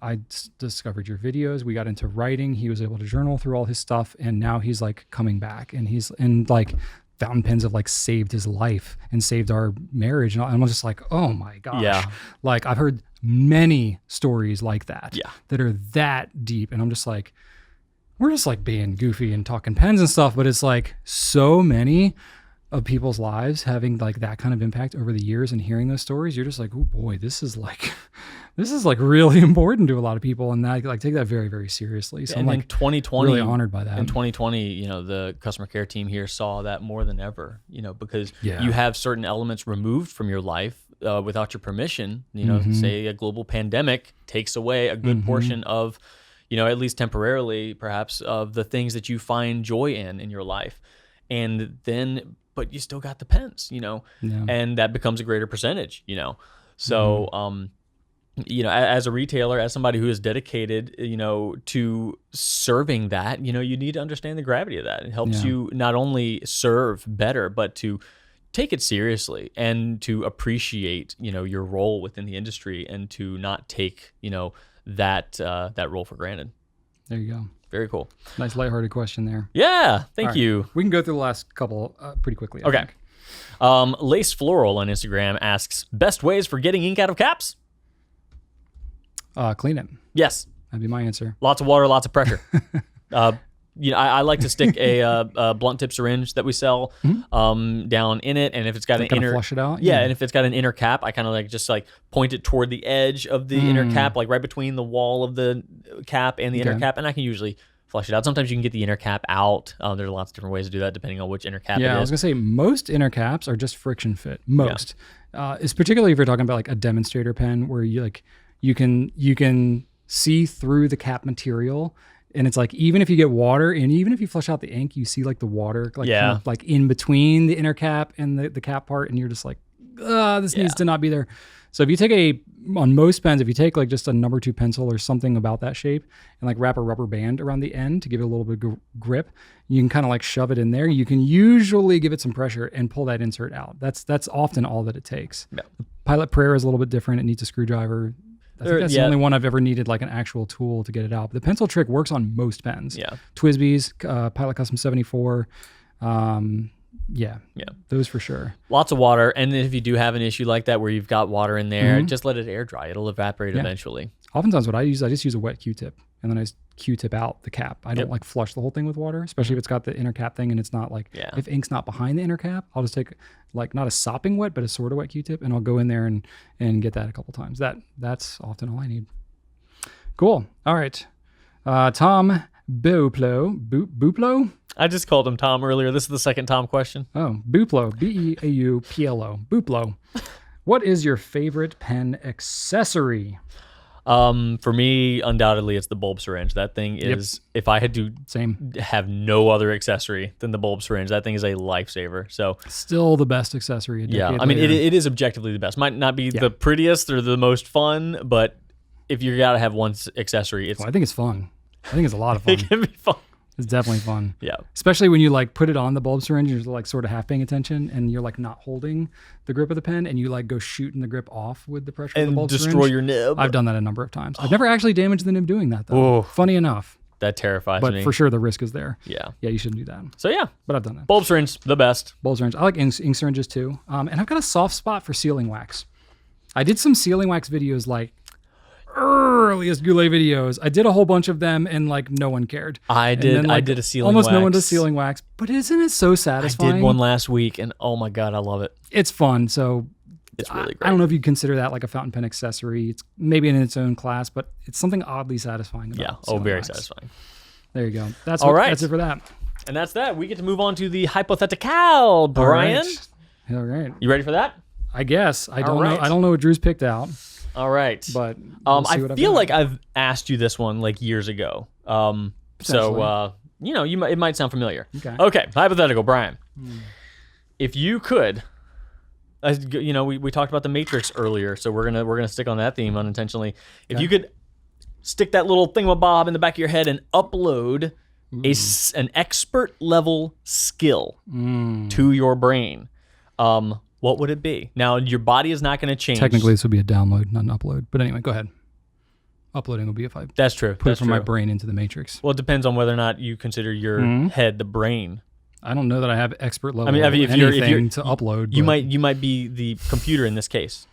I discovered your videos. We got into writing. He was able to journal through all his stuff. And now he's like coming back, and like fountain pens have like saved his life and saved our marriage. And I'm just like, oh my gosh. Yeah. Like I've heard many stories like that, yeah, that are that deep. And I'm just like, we're just like being goofy and talking pens and stuff, but it's like so many of people's lives having like that kind of impact over the years, and hearing those stories, you're just like, oh boy, this is like really important to a lot of people, and I like take that very, very seriously. So and I'm like in 2020, really honored by that. In 2020, the customer care team here saw that more than ever, because Yeah. you have certain elements removed from your life without your permission. Say a global pandemic takes away a good portion of, at least temporarily, perhaps, of the things that you find joy in your life. And then, but you still got the pens, and that becomes a greater percentage, So, as a retailer, as somebody who is dedicated, to serving that, you need to understand the gravity of that. It helps you not only serve better, but to take it seriously and to appreciate, your role within the industry, and to not take, that role for granted. There you go. Very cool. Nice lighthearted question there. Yeah, thank you. We can go through the last couple pretty quickly. I Okay. think. Lace Floral on Instagram asks, best ways for getting ink out of caps? Clean it. Yes. That'd be my answer. Lots of water, lots of pressure. I like to stick a blunt tip syringe that we sell down in it, and if it's got an inner, flush it out. Yeah, and if it's got an inner cap, I kind of like just like point it toward the edge of the inner cap, like right between the wall of the cap and the inner cap, and I can usually flush it out. Sometimes you can get the inner cap out. There's lots of different ways to do that depending on which inner cap it is. Yeah, I was gonna say most inner caps are just friction fit. Most, it's particularly if you're talking about like a demonstrator pen where you can see through the cap material. And it's like, even if you get water and even if you flush out the ink, you see like the water, like, kind of like in between the inner cap and the cap part. And you're just like, this needs to not be there. So if you take on most pens, if you take like just a number 2 pencil or something about that shape and like wrap a rubber band around the end to give it a little bit of grip, you can kind of like shove it in there. You can usually give it some pressure and pull that insert out. That's often all that it takes. Yeah. The Pilot Prayer is a little bit different. It needs a screwdriver. I think that's the only one I've ever needed like an actual tool to get it out. But the pencil trick works on most pens. Yeah. Twisby's, Pilot Custom 74. Those for sure. Lots of water. And if you do have an issue like that where you've got water in there, just let it air dry. It'll evaporate eventually. Oftentimes what I just use a wet Q-tip, and then I just Q-tip out the cap. I don't like flush the whole thing with water, especially if it's got the inner cap thing and it's not like, if ink's not behind the inner cap, I'll just take like not a sopping wet, but a sort of wet Q-tip, and I'll go in there and get that a couple times. That's often all I need. Cool. All right. Tom Buplo? I just called him Tom earlier. This is the second Tom question. Oh, Buplo. B-E-A-U-P-L-O. Buplo. What is your favorite pen accessory? For me, undoubtedly, it's the bulb syringe. That thing is, if I had to have no other accessory than the bulb syringe, that thing is a lifesaver. So still the best accessory. I mean, it is objectively the best. Might not be the prettiest or the most fun, but if you got to have one accessory, it's. Well, I think it's fun. I think it's a lot of fun. It can be fun. It's definitely fun. Yeah. Especially when you like put it on the bulb syringe, you're like sort of half paying attention and you're like not holding the grip of the pen and you like go shooting the grip off with the pressure of the bulb syringe. And destroy your nib. I've done that a number of times. I've never actually damaged the nib doing that though. Funny enough. That terrifies but me. for sure the risk is there. Yeah. Yeah, you shouldn't do that. So yeah, But I've done that. bulb syringe, the best. Bulb syringe. I like ink syringes too. And I've got a soft spot for sealing wax. I did some sealing wax videos like earliest Goulet videos. I did a whole bunch of them and like no one cared. I did a sealing almost wax. no one does sealing wax, but isn't it so I satisfying? did one last week and oh my God, I love it. It's fun. So It's really great. I don't know if you'd consider that like a fountain pen accessory. It's maybe in its own class, but it's something oddly satifying about Yeah. sealing Very wax. satisfying. There you go. That's it for that. And that's that. We get to move on to the Hypo-theti-CALLLL, Brian. All right. You ready for that? I guess. I don't right. know. I don't know what Drew's picked out, All right. but we'll see I what I've feel got. like I've asked you this one like years ago. So it might sound familiar. Okay. Hypothetical, Brian. If you could, we talked about the Matrix earlier, so we're gonna stick on that theme unintentionally. If you could stick that little thingamabob in the back of your head and upload an expert level skill to your brain, what would it be? Now your body is not going to change. Technically, this would be a download, not an upload. But anyway, go ahead. Uploading would be if I That's true. put it from my brain into the Matrix. Well, it depends on whether or not you consider your head the brain. I don't know that I have expert level. I mean, if anything you're to upload, you but- might be the computer in this case,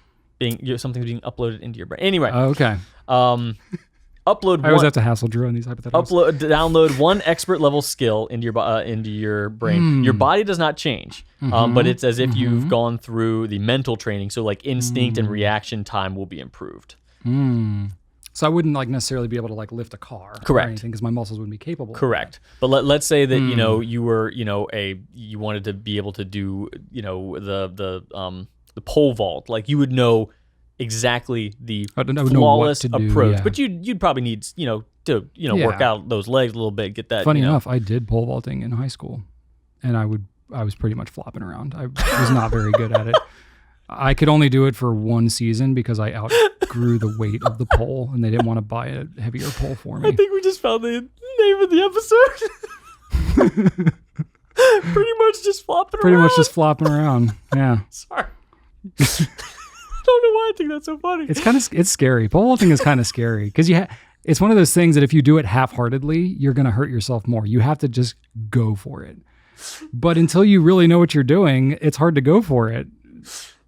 something's being uploaded into your brain. Anyway, Okay. upload I always one, have to hassle Drew on these hypotheticals. download one expert level skill into your brain. Your body does not change, but it's as if you've gone through the mental training. So like instinct and reaction time will be improved. So I wouldn't like necessarily be able to like lift a car, Correct. or anything, because my muscles wouldn't be capable. Correct. But let's say that you were you wanted to be able to do the pole vault. Like you would know exactly the I would know what flawless to do, approach. yeah. But you'd probably need to work out those legs a little bit, get that. Funny enough, I did pole vaulting in high school, and I was pretty much flopping around. I was not very good at it. I could only do it for one season because I outgrew the weight of the pole, and they didn't want to buy a heavier pole for me. I think we just found the name of the episode. Pretty much just flopping around. Pretty much just flopping around. Yeah. Sorry. I don't know why I think that's so funny. It's scary. Pole vaulting is kind of scary because it's one of those things that if you do it half-heartedly, you're going to hurt yourself more. You have to just go for it. But until you really know what you're doing, it's hard to go for it.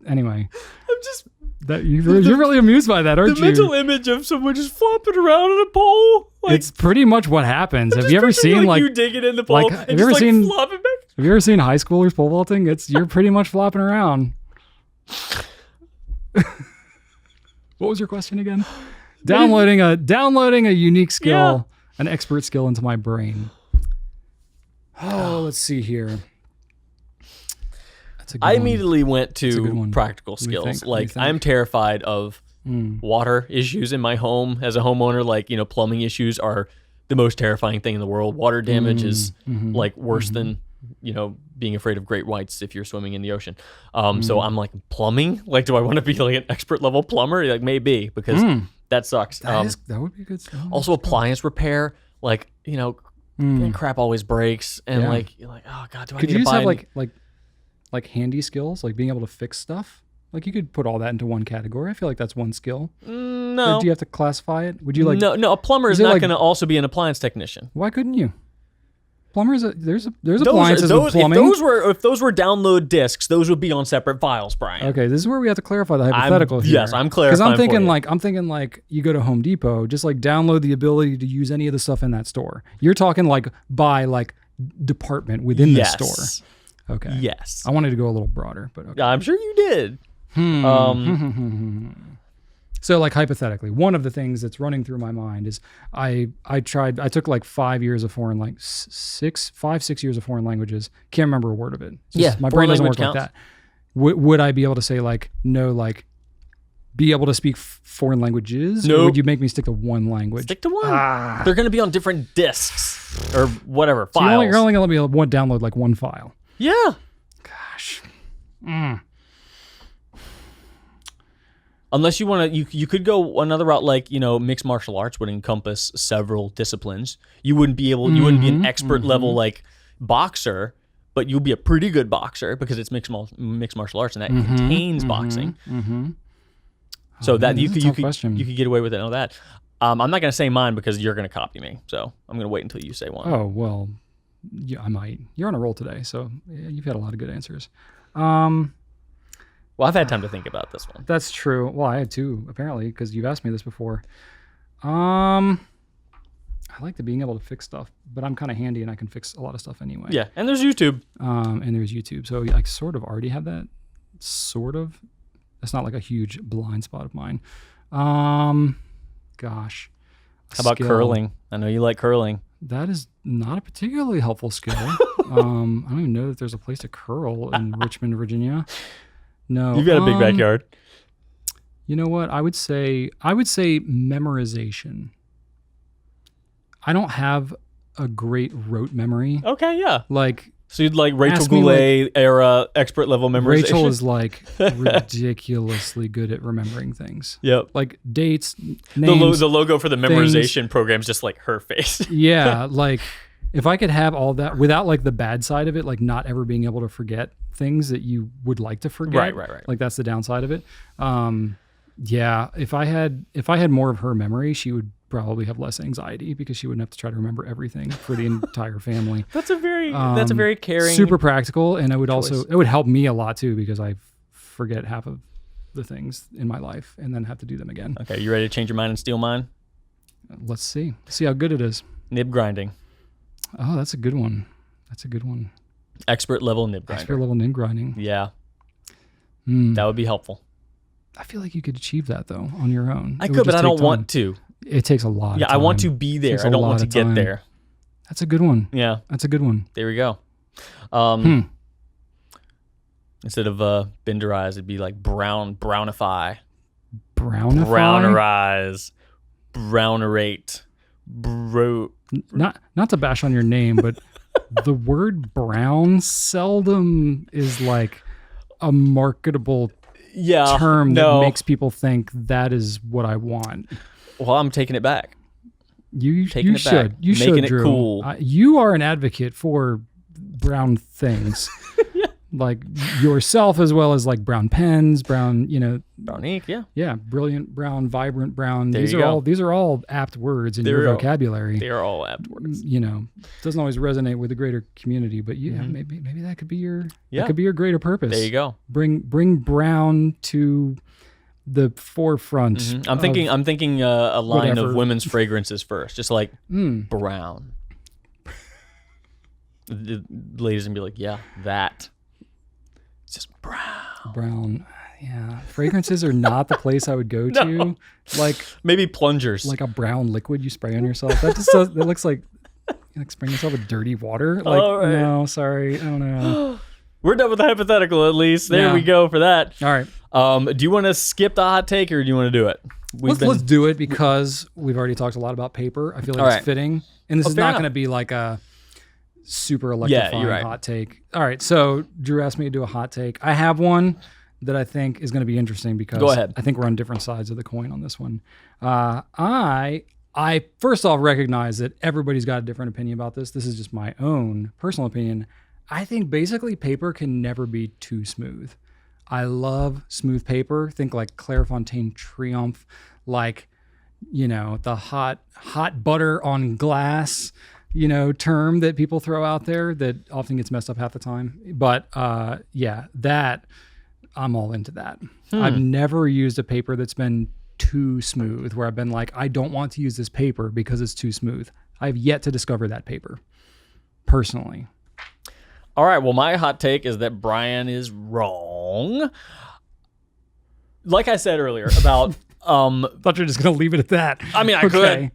Anyway, I'm just you're really amused by that, aren't the you? mental image of someone just flopping around on a pole. Like, It's pretty much what happens. Have you ever picturing, seen like you digging in the pole have and you ever just seen- flopping back? Have you ever seen high schoolers pole vaulting? You're pretty much flopping around. What was your question again? Downloading a unique skill, an expert skill into my brain. Oh, let's see here. That's a good I one. immediately went a good to one. practical Let me skills. think, let me Like think. I'm terrified of water issues in my home as a homeowner. Like plumbing issues are the most terrifying thing in the world. Water damage is like worse than being afraid of great whites if you're swimming in the ocean. So I'm like, plumbing? Like, do I want to be like an expert level plumber? Like maybe, because that sucks. That would be a good skill. Also appliance repair, like, crap always breaks and Yeah. like, you're like, oh God, do I Could need you to just buy have any-" like handy skills, like being able to fix stuff? Like you could put all that into one category. I feel like that's one skill. No. Or do you have to classify it? Would you like? No, a plumber is it not like- going to also be an appliance technician. Why couldn't you? Plumbers, there's appliances with If plumbing. those were download discs, those would be on separate files, Brian. Okay, this is where we have to clarify the hypothetical here. Yes, I'm clarifying Because for you. I'm thinking like you go to Home Depot, just like download the ability to use any of the stuff in that store. You're talking like buy like department within the Yes. store. Okay. Yes. I wanted to go a little broader, but okay. I'm sure you did. So like hypothetically, one of the things that's running through my mind is I took like 5 years of foreign, like 5-6 years of foreign languages. Can't remember a word of it. It's just, my brain doesn't work like that. Would I be able to say like, no, like be able to speak foreign languages? Nope. Or would you make me stick to one language? Stick to one. They're going to be on different discs or whatever, So files. you're only going to let me download like one file. Yeah. Gosh. Unless you want to, you could go another route, like, mixed martial arts would encompass several disciplines. You wouldn't be be an expert level like boxer, but you'll be a pretty good boxer because it's mixed martial arts and that contains boxing. So that you could get away with it and all that. I'm not going to say mine because you're going to copy me. So I'm going to wait until you say one. Oh, well, yeah, I might. You're on a roll today, so yeah, you've had a lot of good answers. Well, I've had time to think about this one. That's true. Well, I had too, apparently, because you've asked me this before. I like the being able to fix stuff, but I'm kind of handy and I can fix a lot of stuff anyway. Yeah, and there's YouTube. And there's YouTube. So I sort of already have that. Sort of. That's not like a huge blind spot of mine. Gosh. How about curling? I know you like curling. That is not a particularly helpful skill. I don't even know that there's a place to curl in Richmond, Virginia. No. You've got a big backyard. You know what? I would say memorization. I don't have a great rote memory. Okay, yeah. Like, so you'd like Rachel Goulet era expert level memorization? Rachel is like ridiculously good at remembering things. Yep. Like dates, names. The logo for the memorization program is just like her face. Yeah. Like if I could have all that without like the bad side of it, like not ever being able to forget things that you would like to forget. Right. Like that's the downside of it. Yeah. If I had more of her memory, she would probably have less anxiety because she wouldn't have to try to remember everything for the entire family. That's a very caring, super practical, and it would help me a lot too because I forget half of the things in my life and then have to do them again. Okay, you ready to change your mind and steal mine? Let's see how good it is. Nib grinding. Oh, that's a good one. Expert level nib grinding. Expert level nib grinding. Yeah. That would be helpful. I feel like you could achieve that though on your own. I could, but I don't want to. It takes a lot of time. I want to be there. I don't want to get there. That's a good one. Yeah. That's a good one. There we go. Instead of benderize, it'd be like brownify. Brownify? Brownerize. Brownerate. Not to bash on your name, but the word brown seldom is like a marketable term that makes people think that is what I want. Well, I'm taking it back. You should. Making it Drew. cool. You are an advocate for brown things. Yeah. Like yourself as well as like brown pens, brown ink, yeah. Yeah, brilliant brown, vibrant brown. There these are all apt words in your vocabulary. They are all apt words. Doesn't always resonate with the greater community, but maybe that could be your greater purpose. There you go. Bring brown to the forefront. I'm thinking a line of women's fragrances first, just like brown. The ladies and be like, yeah, that. It's just brown. Yeah, fragrances are not the place I would go to. No. Like maybe plungers, like a brown liquid you spray on yourself. That just that looks like spraying yourself with dirty water. Like no, sorry, oh no. We're done with the hypothetical at least. There we go for that. All right. Do you want to skip the hot take or do you want to do it? Let's do it because we've already talked a lot about paper. I feel like it's fitting, and this is not going to be like a super electrifying hot take. All right, so Drew asked me to do a hot take. I have one that I think is going to be interesting because go ahead. I think we're on different sides of the coin on this one. I first off recognize that everybody's got a different opinion about this. This is just my own personal opinion. I think basically paper can never be too smooth. I love smooth paper. Think like Clairefontaine Triomphe, like, the hot butter on glass, term that people throw out there that often gets messed up half the time. But that I'm all into that. I've never used a paper that's been too smooth where I've been like, I don't want to use this paper because it's too smooth. I've yet to discover that paper personally. All right. Well, my hot take is that Brian is wrong. Like I said earlier about... thought you were just going to leave it at that. I mean, I could.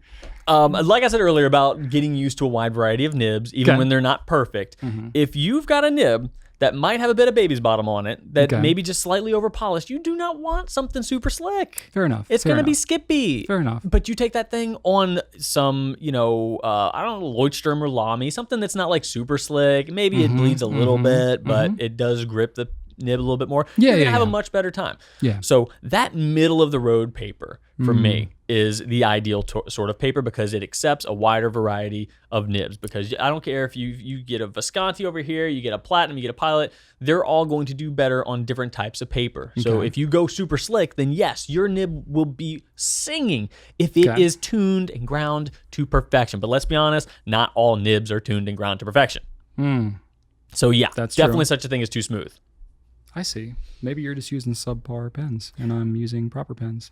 Like I said earlier about getting used to a wide variety of nibs, even when they're not perfect. If you've got a nib that might have a bit of baby's bottom on it, that maybe just slightly over polished, you do not want something super slick. Fair enough. It's going to be skippy. Fair enough. But you take that thing on some, I don't know, Leuchtturm or Lamy, something that's not like super slick. Maybe it bleeds a little bit, but it does grip the nib a little bit more, Yeah, you're going to yeah, have a yeah. much better time. Yeah. So that middle of the road paper for me is the ideal sort of paper because it accepts a wider variety of nibs. Because I don't care if you get a Visconti over here, you get a Platinum, you get a Pilot, they're all going to do better on different types of paper. So Okay. if you go super slick, then yes, your nib will be singing if it Okay. is tuned and ground to perfection. But let's be honest, not all nibs are tuned and ground to perfection. So yeah, That's definitely true. such a thing as too smooth. I see. Maybe you're just using subpar pens, and I'm using proper pens.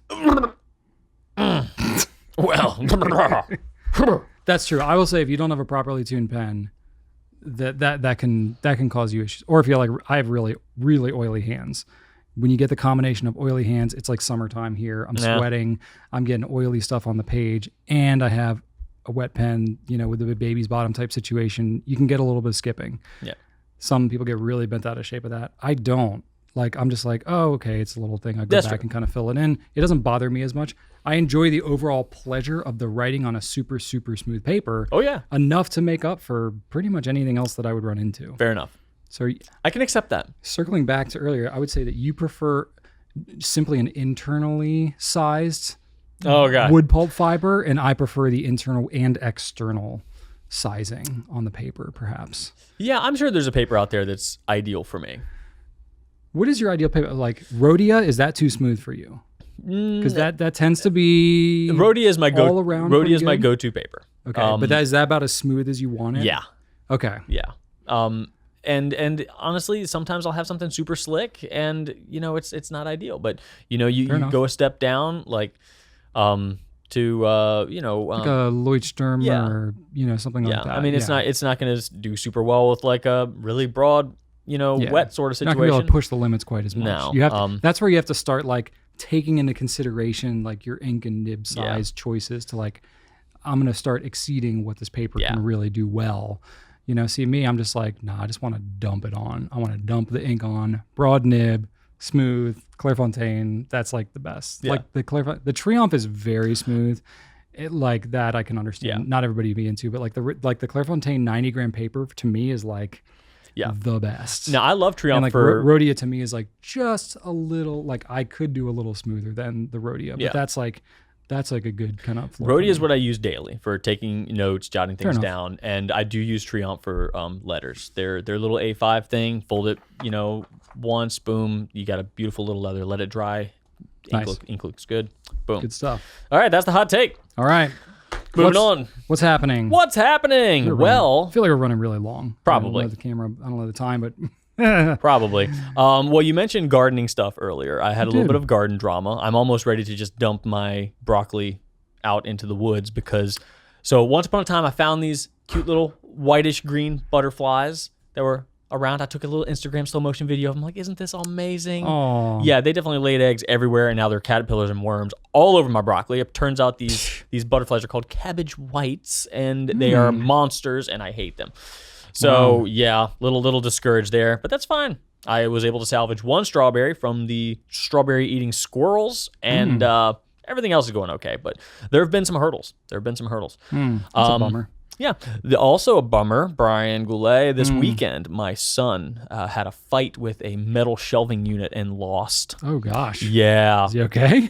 Well, That's true. I will say, if you don't have a properly tuned pen, that can cause you issues. Or if you're like, I have really oily hands. When you get the combination of oily hands, it's like summertime here. I'm Yeah. sweating. I'm getting oily stuff on the page, and I have a wet pen. With the baby's bottom type situation, you can get a little bit of skipping. yeah. Some people get really bent out of shape of that. I don't. I'm just like, oh, okay, it's a little thing. I go That's back true. and kind of fill it in. It doesn't bother me as much. I enjoy the overall pleasure of the writing on a super, super smooth paper. Oh yeah, Enough to make up for pretty much anything else that I would run into. fair enough. So I can accept that. circling back to earlier, I would say that you prefer simply an internally sized Oh god. wood pulp fiber, and I prefer the internal and external sizing on the paper, perhaps. Yeah, I'm sure there's a paper out there that's ideal for me. What is your ideal paper? Like Rhodia, is that too smooth for you? Because that tends to be Rhodia is my go. all around Rhodia pretty is my good? go-to paper. Okay, but is that about as smooth as you want it? Yeah, Okay. yeah. And honestly, sometimes I'll have something super slick, and it's not ideal. But you enough. go a step down, like to Like a Leuchtturm Yeah. or something yeah. like that. I mean, it's not going to do super well with like a really broad, Yeah. wet sort of You're not gonna be able situation. to push the limits quite as much. No, You have to, that's where you have to start taking into consideration your ink and nib size choices to I'm gonna start exceeding what this paper Yeah. can really do well. See me, I'm just nah, I just want to dump it on. I want to dump the ink on, broad nib, smooth, Clairefontaine. That's the best. Yeah. The Triumph is very smooth. It that I can understand. Yeah. Not everybody be into, but the Clairefontaine 90 gram paper to me is Yeah. the best. Now I love And Triumph for Rhodia to me is just a little I could do a little smoother than the Rhodia, but Yeah. that's a good kind of flow. Rhodia is what I use daily for taking notes, jotting things enough. down, and I do use Triumph for letters. Their little A5 thing, fold it, once, boom, you got a beautiful little leather. Let it dry. Nice. Ink looks good. Boom. Good stuff. All right, that's the hot take. All right. Moving on. What's happening? What's happening? I Well, feel like we're running really long. Probably. I don't know the camera. I don't know the time, but probably. Well, you mentioned gardening stuff earlier. I had a little did. bit of garden drama. I'm almost ready to just dump my broccoli out into the woods because, so once upon a time, I found these cute little whitish green butterflies that were around. I took a little Instagram slow motion video of them. Like, isn't this amazing? oh, Yeah, they definitely laid eggs everywhere, and now they're caterpillars and worms all over my broccoli. It turns out these butterflies are called cabbage whites, and they are monsters, and I hate them. So yeah, little discouraged there, but that's fine. I was able to salvage one strawberry from the strawberry eating squirrels, and everything else is going okay. But there have been some hurdles. that's a bummer. Yeah. Also a bummer, Brian Goulet, this weekend, my son had a fight with a metal shelving unit and lost. Oh gosh. Yeah. Is he okay? He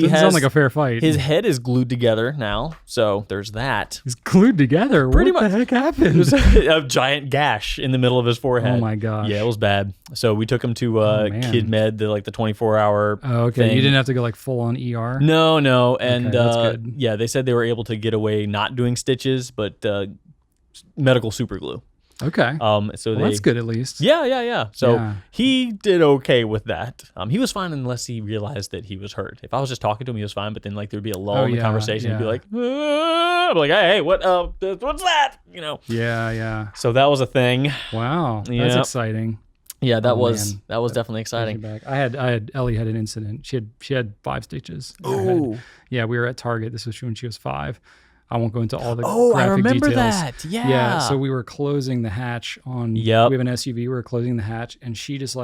Doesn't has, sound like a fair fight. his head is glued together now, so there's that. He's glued together. Pretty what the heck happened? There's a giant gash in the middle of his forehead. Oh my gosh. Yeah, it was bad. So we took him to man. Kid Med, the 24-hour Oh, okay. thing. You didn't have to go full on ER. No, and Okay, that's good. yeah, they said they were able to get away not doing stitches, but medical super glue. Okay. So Well, that's good at least. Yeah. So Yeah. he did okay with that. He was fine unless he realized that he was hurt. If I was just talking to him, he was fine. But then there'd be a lull in the conversation. He'd be like, I'm like, hey, what's that? Yeah. So that was a thing. Wow. That's Yeah. exciting. Yeah, that Oh, was man. definitely Taking exciting. back. Ellie had an incident. She had 5 stitches. in her head. Oh. Yeah, we were at Target. This was when she was 5. I won't go into all the Oh, I graphic remember details. that. Yeah. Yeah. So we were closing the hatch on. Yep. We have an SUV. We were closing the hatch, and she just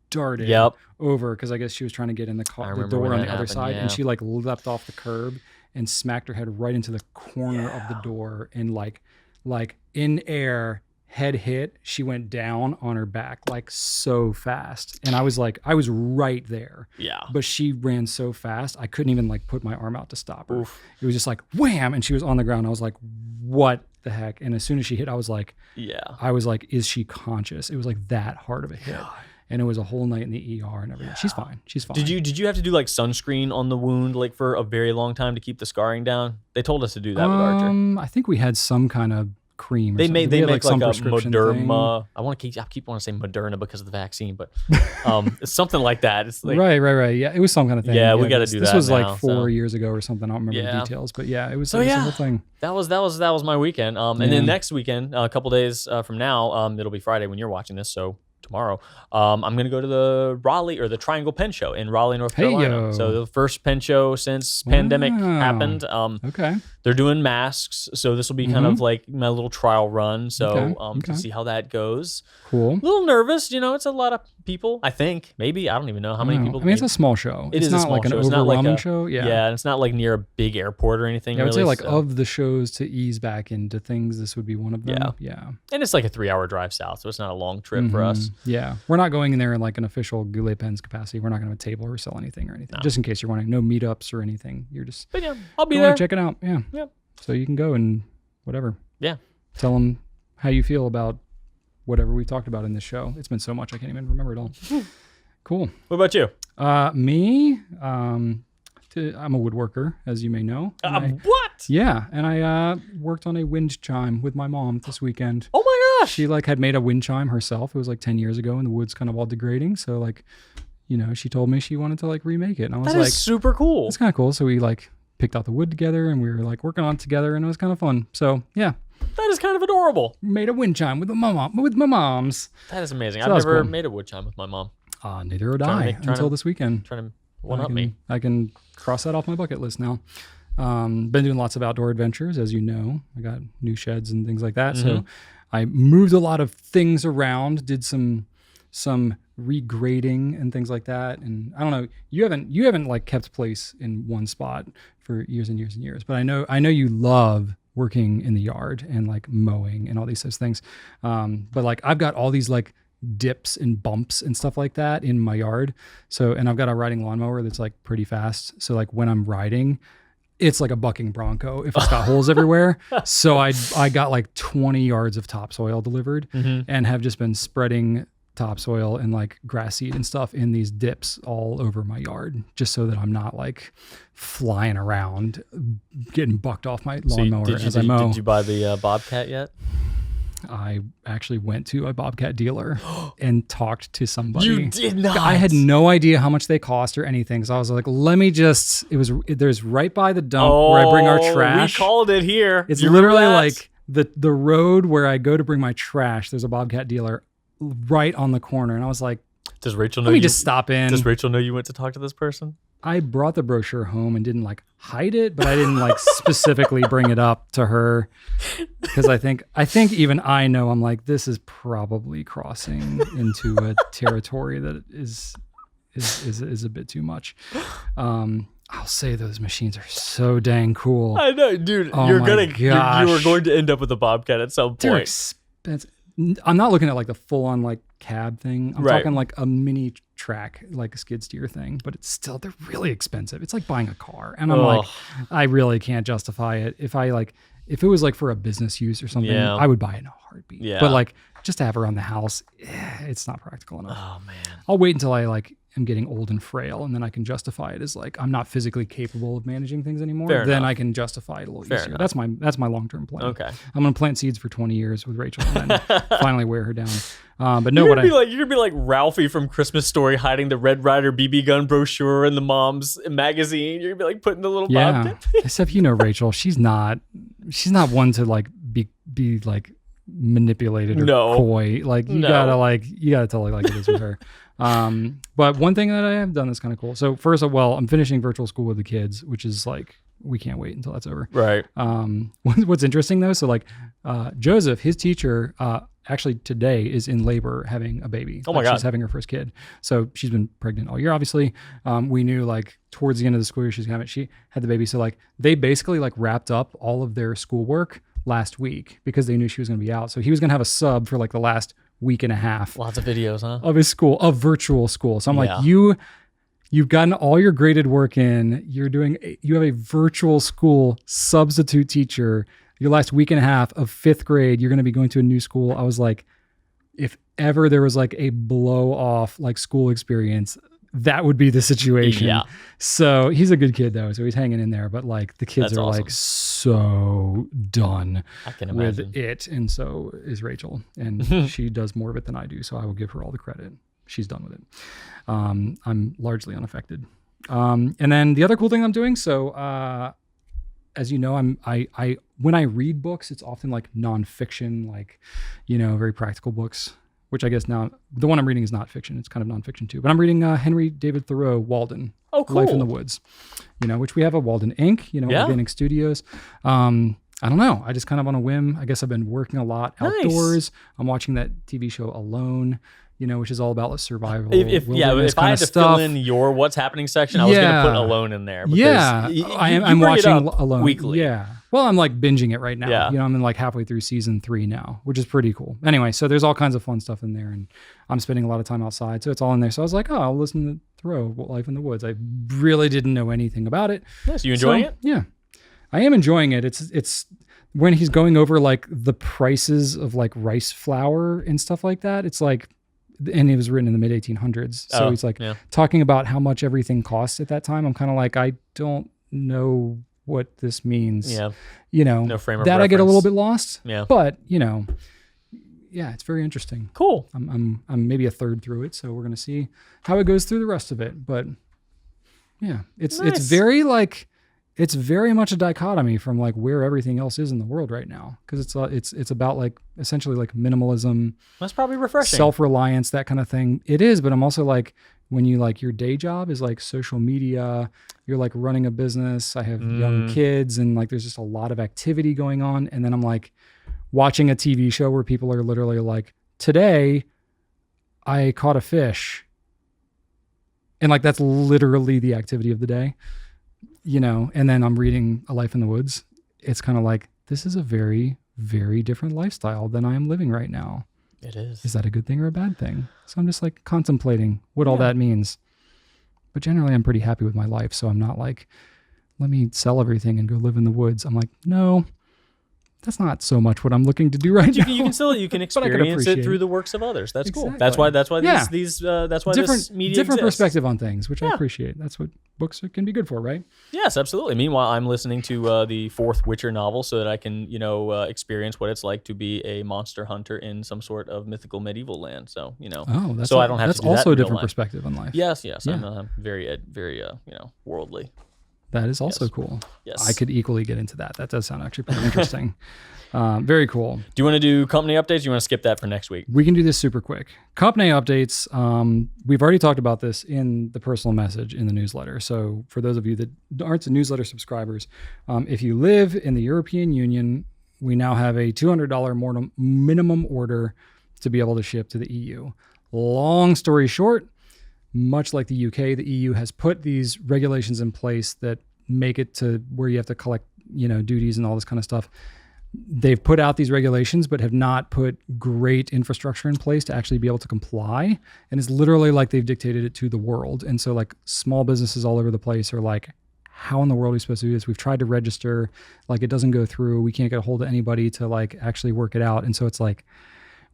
darted Yep. over because I guess she was trying to get in the I car, the remember door when on the that other happened, side, yeah. and she leapt off the curb and smacked her head right into the corner of the door, and like in air head hit, she went down on her back like so fast. And I was right there. Yeah. But she ran so fast, I couldn't even like put my arm out to stop her. Oof. It was just like wham, and she was on the ground. I was like, what the heck? And as soon as she hit, I was like, is she conscious? It was like that hard of a hit. God. And it was a whole night in the ER and everything. She's fine. She's fine. Did you have to do like sunscreen on the wound like for a very long time to keep the scarring down? They told us to do that with Archer. I think we had some kind of cream. Or they make like some a prescription Moderna. Thing. I keep wanting to say Moderna because of the vaccine, but it's something like that. It's like, right. Yeah, it was some kind of thing. Yeah, we got to do that. This was now, like 4 years ago or something. I don't remember the details, but yeah, it was the whole thing. That was my weekend. And then next weekend, a couple days from now, it'll be Friday when you're watching this. So tomorrow, I'm going to go to the Raleigh or the Triangle Pen Show in Raleigh, North Carolina. So the first pen show since pandemic happened. Okay. They're doing masks. So this will be kind of like my little trial run. So to see how that goes. Cool. A little nervous, it's a lot of people, I think. Maybe. I don't even know how many people. I mean, it's a small show. It's not a small like an show. overwhelming show. Yeah. Yeah, and it's not like near a big airport or anything. Yeah, I would really, say of the shows to ease back into things, this would be one of them. Yeah. And it's like a 3-hour drive south, so it's not a long trip for us. Yeah. We're not going in there in like an official Goulet Pens capacity. We're not going to table or sell anything or anything. No. Just in case you're wondering, no meetups or anything. You're just. But yeah, I'll be there. Check it out. Yeah. Yep. So you can go and whatever. Yeah. Tell them how you feel about whatever we talked about in this show. It's been so much I can't even remember it all. Cool. What about you? Me, I'm a woodworker, as you may know. What? Yeah, and I worked on a wind chime with my mom this weekend. Oh my gosh! She had made a wind chime herself. It was like 10 years ago, and the wood's kind of all degrading. So she told me she wanted to remake it, and I was that is super cool. It's kind of cool. So we picked out the wood together, and we were working on it together, and it was kind of fun. So yeah. That is kind of adorable. Made a wind chime with my moms. That is amazing. So I've never made a wood chime with my mom. Neither would I until this weekend. Trying to one-up me. I can cross that off my bucket list now. Been doing lots of outdoor adventures, as you know. I got new sheds and things like that. Mm-hmm. So I moved a lot of things around, did some regrading and things like that. And I don't know, you haven't kept place in one spot for years and years and years. But I know you love working in the yard and mowing and all these sorts of things. But I've got all these dips and bumps and stuff like that in my yard. So, and I've got a riding lawnmower that's pretty fast. So when I'm riding, it's like a bucking bronco if it's got holes everywhere. So I got 20 yards of topsoil delivered and have just been spreading topsoil and grass seed and stuff in these dips all over my yard, just so that I'm not flying around getting bucked off my lawnmower as I mow. Did you buy the Bobcat yet? I actually went to a Bobcat dealer and talked to somebody. You did not? I had no idea how much they cost or anything. So I was like, there's right by the dump where I bring our trash. We called it here. It's literally the road where I go to bring my trash. There's a Bobcat dealer right on the corner. And I was like, does Rachel know? Let me just stop in. Does Rachel know you went to talk to this person? I brought the brochure home and didn't hide it, but I didn't specifically bring it up to her because I think even I know I'm this is probably crossing into a territory that is a bit too much. I'll say those machines are so dang cool. I know, dude. Oh you are going to end up with a Bobcat at some point. They're expensive. I'm not looking at the full on cab thing. I'm talking a mini track, a skid steer thing, but they're really expensive. It's like buying a car. And I'm I really can't justify it. If it was for a business use or something, I would buy it in a heartbeat. Yeah. But just to have around the house, it's not practical enough. Oh man. I'll wait until I am getting old and frail, and then I can justify it as I'm not physically capable of managing things anymore. Fair then enough. I can justify it a little Fair easier. enough. That's my long-term plan. Okay. I'm going to plant seeds for 20 years with Rachel and then finally wear her down. But no, you're gonna be like Ralphie from Christmas Story hiding the Red Ryder BB gun brochure in the mom's magazine. You're gonna be putting the little Bobcat. Except Rachel, she's not one to be manipulated or coy. You gotta tell her it is with her. But one thing that I have done that's kind of cool. So first of all, I'm finishing virtual school with the kids, which is we can't wait until that's over. Right. What's interesting though, so Joseph, his teacher, actually today is in labor having a baby. Oh my God. She's having her first kid. So she's been pregnant all year, obviously. We knew towards the end of the school year she had the baby. So they basically wrapped up all of their schoolwork last week because they knew she was going to be out. So he was going to have a sub for like the last week and a half. Lots of videos, huh? Of his school, of virtual school. So I'm Yeah. like, you've gotten all your graded work in. You have a virtual school substitute teacher. Your last week and a half of 5th grade, you're going to be going to a new school. I was like, if ever there was like a blow off like school experience, that would be the situation. Yeah. So he's a good kid though. So he's hanging in there, but like the kids That's are awesome. like so done I can with imagine. it. And so is Rachel, and she does more of it than I do. So I will give her all the credit. She's done with it. I'm largely unaffected. And then the other cool thing I'm doing. So, as you know, I when I read books, it's often like nonfiction, like, very practical books, which I guess now the one I'm reading is not fiction. It's kind of nonfiction too, but I'm reading Henry David Thoreau, Walden. Oh, cool. Life in the Woods, which we have a Walden Inc., Organic Studios. I don't know. I just kind of on a whim. I guess I've been working a lot outdoors. I'm watching that TV show Alone, which is all about survival. If I had to fill in your what's happening section, I was going to put Alone in there. I'm watching Alone weekly. Yeah. Well, I'm like binging it right now. Yeah. I'm in like halfway through season 3 now, which is pretty cool. Anyway, so there's all kinds of fun stuff in there, and I'm spending a lot of time outside, so it's all in there. So I was like, I'll listen to Thoreau, Life in the Woods. I really didn't know anything about it. Nice. You enjoying it? Yeah, I am enjoying it. It's when he's going over like the prices of like rice flour and stuff like that. It's like, and it was written in the mid 1800s. So he's like talking about how much everything costs at that time. I'm kind of like, I don't know what this means. Yeah. No frame of that reference. I get a little bit lost. Yeah. But, it's very interesting. Cool. I'm maybe a third through it, so we're going to see how it goes through the rest of it. But yeah, it's very like, it's very much a dichotomy from like where everything else is in the world right now. Cause it's about like essentially like minimalism. That's probably refreshing. Self-reliance, that kind of thing. It is, but I'm also like, when you like your day job is like social media, you're like running a business. I have young kids, and like, there's just a lot of activity going on. And then I'm like watching a TV show where people are literally like, today I caught a fish. And like, that's literally the activity of the day. And then I'm reading A Life in the Woods. It's kind of like, this is a very, very different lifestyle than I am living right now. It is. Is that a good thing or a bad thing? So I'm just like contemplating what all that means. But generally, I'm pretty happy with my life. So I'm not like, let me sell everything and go live in the woods. I'm like, no, that's not so much what I'm looking to do right now. You can experience it through the works of others. That's cool. That's why this media different exists. perspective on things, which I appreciate. That's what books can be good for, right? Yes, absolutely. Meanwhile, I'm listening to the 4th Witcher novel so that I can, experience what it's like to be a monster hunter in some sort of mythical medieval land. So, I don't have to do that. That's also a different perspective on life. Yes. Yeah. I'm very, worldly. That is also cool. Yes. I could equally get into that. That does sound actually pretty interesting. Very cool. Do you want to do company updates? Or you want to skip that for next week? We can do this super quick. Company updates. We've already talked about this in the personal message in the newsletter. So for those of you that aren't newsletter subscribers, if you live in the European Union, we now have a $200 minimum order to be able to ship to the EU. Long story short, much like the UK, the EU has put these regulations in place that make it to where you have to collect, duties and all this kind of stuff. They've put out these regulations, but have not put great infrastructure in place to actually be able to comply. And it's literally like they've dictated it to the world. And so like small businesses all over the place are like, how in the world are we supposed to do this? We've tried to register, like it doesn't go through. We can't get a hold of anybody to like actually work it out. And so it's like,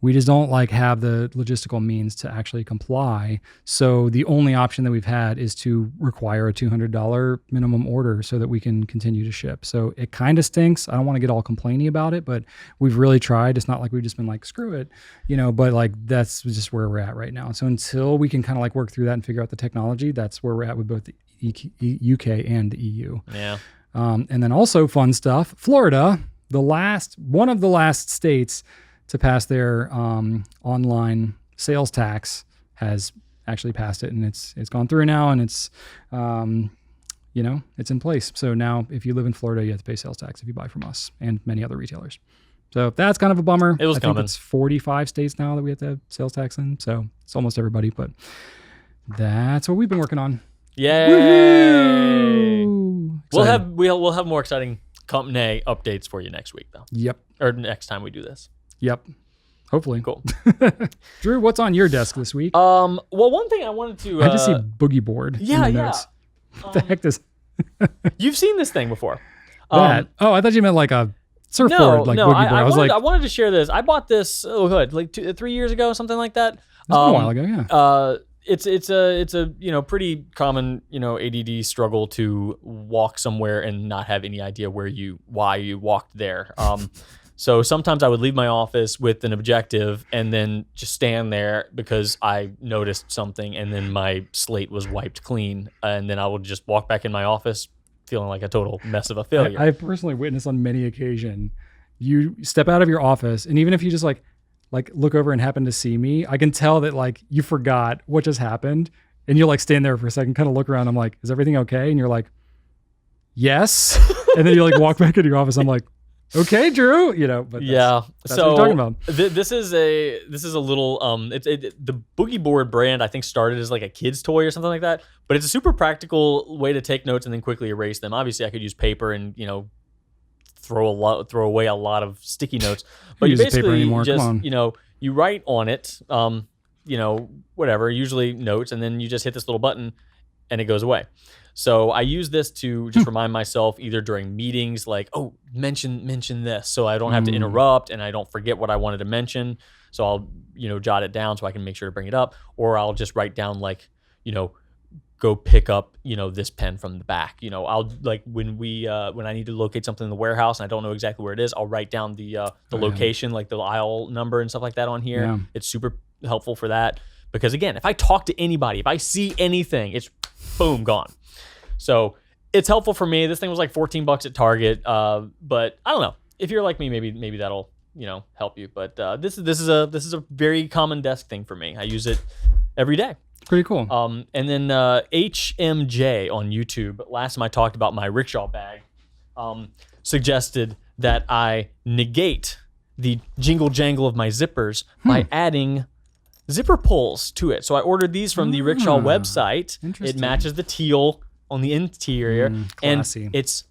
we just don't like have the logistical means to actually comply. So the only option that we've had is to require a $200 minimum order so that we can continue to ship. So it kind of stinks. I don't want to get all complainy about it, but we've really tried. It's not like we've just been like, screw it, but like, that's just where we're at right now. So until we can kind of like work through that and figure out the technology, that's where we're at with both the UK and the EU. Yeah. And then also fun stuff, Florida, one of the last states to pass their online sales tax has actually passed it, and it's gone through now, and it's it's in place. So now if you live in Florida, you have to pay sales tax if you buy from us and many other retailers. So that's kind of a bummer. It was I think it's 45 states now that we have to have sales tax in. So it's almost everybody, but that's what we've been working on. Yay! Woo-hoo! We'll have more exciting Compnay updates for you next week, though. Yep. Or next time we do this. Yep. Hopefully. Cool. Drew, what's on your desk this week? Well, one thing I wanted to... I just see boogie board in the notes. What the heck does... You've seen this thing before. That? I thought you meant like a surfboard, like boogie board. I wanted to share this. I bought this, like 3 years ago, something like that. A while ago, yeah. It's a pretty common ADD struggle to walk somewhere and not have any idea why you walked there. So sometimes I would leave my office with an objective and then just stand there because I noticed something and then my slate was wiped clean, and then I would just walk back in my office feeling like a total mess of a failure. I've personally witnessed on many occasions you step out of your office, and even if you just like look over and happen to see me, I can tell that like you forgot what just happened, and you'll like stand there for a second, kind of look around. I'm like, is everything okay? And you're like, yes. And then you like walk back into your office. I'm like, okay, Drew. But that's what we're talking about. This is a little the boogie board brand I think started as like a kid's toy or something like that, but it's a super practical way to take notes and then quickly erase them. Obviously, I could use paper and throw away a lot of sticky notes, but you basically just you write on it, whatever, usually notes, and then you just hit this little button and it goes away. So I use this to just remind myself either during meetings, like, oh, mention this, so I don't have to interrupt and I don't forget what I wanted to mention. So I'll jot it down so I can make sure to bring it up, or I'll just write down like go pick up this pen from the back. I'll like when I need to locate something in the warehouse and I don't know exactly where it is, I'll write down the location, like the aisle number and stuff like that on here. Yeah. It's super helpful for that because again, if I talk to anybody, if I see anything, it's boom, gone. So it's helpful for me. This thing was like $14 at Target, but I don't know. If you're like me, maybe that'll help you. But this is a very common desk thing for me. I use it every day. Pretty cool. And then HMJ on YouTube, last time I talked about my rickshaw bag, suggested that I negate the jingle jangle of my zippers by adding zipper pulls to it. So I ordered these from the rickshaw website. It matches the teal on the interior, and it's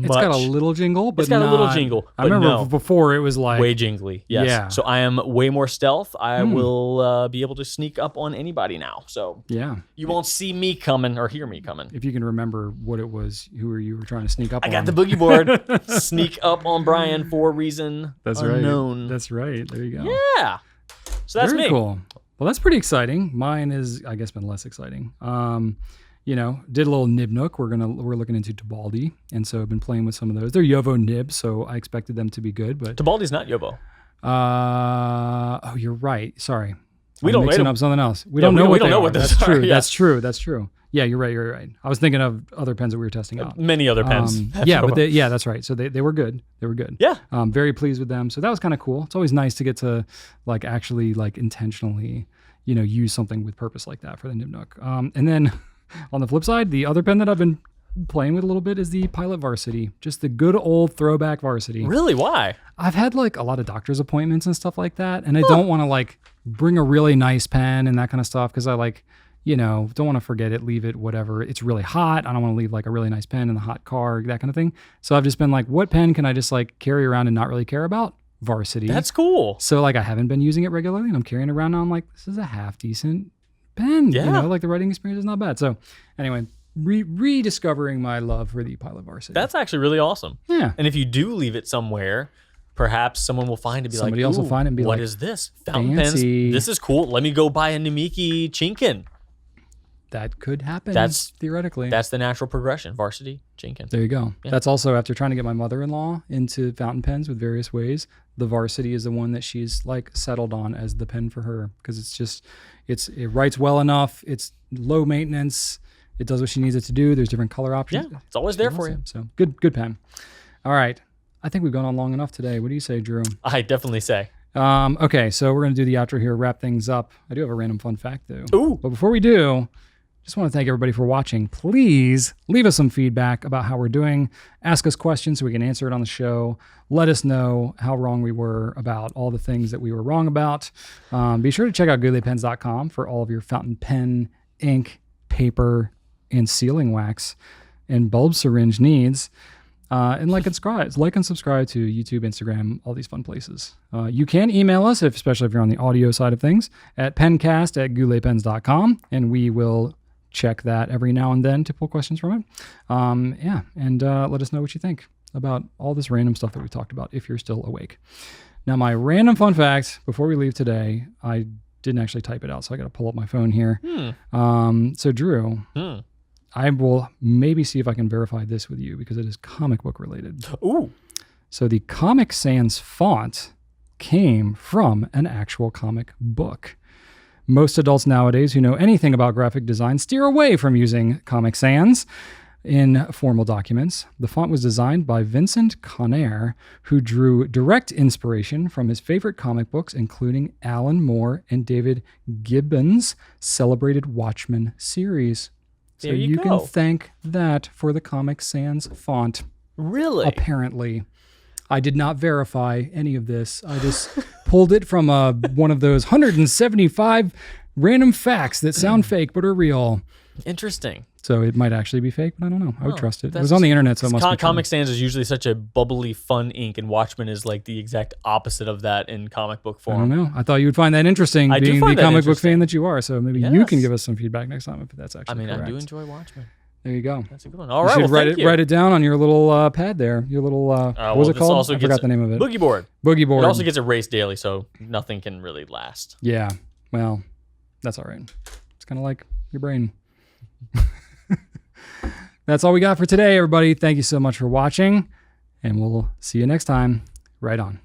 got a little jingle, but a little jingle. I remember before it was like way jingly. Yes. Yeah. So I am way more stealth. I will be able to sneak up on anybody now. So yeah, you won't see me coming or hear me coming. If you can remember what it was, who you were trying to sneak up on. I got the boogie board. Sneak up on Brian for a reason unknown. Right. That's right. There you go. Yeah. So that's Very me. Cool. Well, that's pretty exciting. Mine is, I guess, been less exciting. Did a little nib nook. We're looking into Tibaldi, and so I've been playing with some of those. They're Yovo nibs, so I expected them to be good. But Tibaldi's not Yovo. Oh, you're right. Sorry, we don't mixing up something else. We don't know what those are. True. Yeah. That's true. Yeah, you're right. I was thinking of other pens that we were testing out. Many other pens. That's right. So they were good. They were good. Yeah. Very pleased with them. So that was kind of cool. It's always nice to get to like actually like intentionally, use something with purpose like that for the nib nook. And then. On the flip side, the other pen that I've been playing with a little bit is the Pilot Varsity, just the good old throwback Varsity. Really? Why? I've had like a lot of doctor's appointments and stuff like that, and I don't want to like bring a really nice pen and that kind of stuff because I like, don't want to forget it, leave it, whatever. It's really hot. I don't want to leave like a really nice pen in the hot car, that kind of thing. So I've just been like, what pen can I just like carry around and not really care about? Varsity. That's cool. So like I haven't been using it regularly, and I'm carrying it around now. I'm like, this is a half decent pen. Yeah. Like the writing experience is not bad. So anyway, rediscovering my love for the Pilot Varsity. That's actually really awesome. Yeah. And if you do leave it somewhere, perhaps someone will find it and be Somebody else will find it and be what like, is this? Fountain fancy. pens. This is cool. Let me go buy a Namiki Chinkin. That could happen. That's theoretically. That's the natural progression. Varsity Chinkin. There you go. Yeah. That's also after trying to get my mother-in-law into fountain pens with various ways. The Varsity is the one that she's like settled on as the pen for her because it writes well enough. It's low maintenance. It does what she needs it to do. There's different color options. Yeah, it's always there for you. So good pen. All right. I think we've gone on long enough today. What do you say, Drew? I definitely say. Okay, so we're going to do the outro here, wrap things up. I do have a random fun fact, though. Ooh. But before we do, just want to thank everybody for watching. Please leave us some feedback about how we're doing. Ask us questions so we can answer it on the show. Let us know how wrong we were about all the things that we were wrong about. Be sure to check out gouletpens.com for all of your fountain pen, ink, paper, and sealing wax and bulb syringe needs. and like and subscribe to YouTube, Instagram, all these fun places. You can email us, especially if you're on the audio side of things, at pencast@gouletpens.com, and we will check that every now and then to pull questions from it. And let us know what you think about all this random stuff that we talked about if you're still awake. Now, my random fun fact before we leave today, I didn't actually type it out, so I got to pull up my phone here. So Drew, I will maybe see if I can verify this with you because it is comic book related. Ooh. So the Comic Sans font came from an actual comic book. Most adults nowadays who know anything about graphic design steer away from using Comic Sans in formal documents. The font was designed by Vincent Conner, who drew direct inspiration from his favorite comic books, including Alan Moore and David Gibbons' celebrated Watchmen series. So There you can go. thank that for the Comic Sans font. Really? Apparently. I did not verify any of this. I just pulled it from one of those 175 random facts that sound fake but are real. Interesting. So it might actually be fake, but I don't know. I would trust it. It that's was on the internet, so it must be true. Comic Sans is usually such a bubbly, fun ink, and Watchmen is like the exact opposite of that in comic book I don't form. know. I thought you would find that interesting, I do being find the that comic book interesting. fan that you are. So maybe you Yes. can give us some feedback next time if that's actually correct. I do enjoy Watchmen. There you go. That's a good one. All You right, should well, write thank it you. write it down on your little pad there. Your little what was it this called? also I gets forgot the name of it. Boogie board. Boogie board. It also gets erased daily, so nothing can really last. Yeah. Well, that's all right. It's kind of like your brain. That's all we got for today, everybody. Thank you so much for watching, and we'll see you next time. Right on.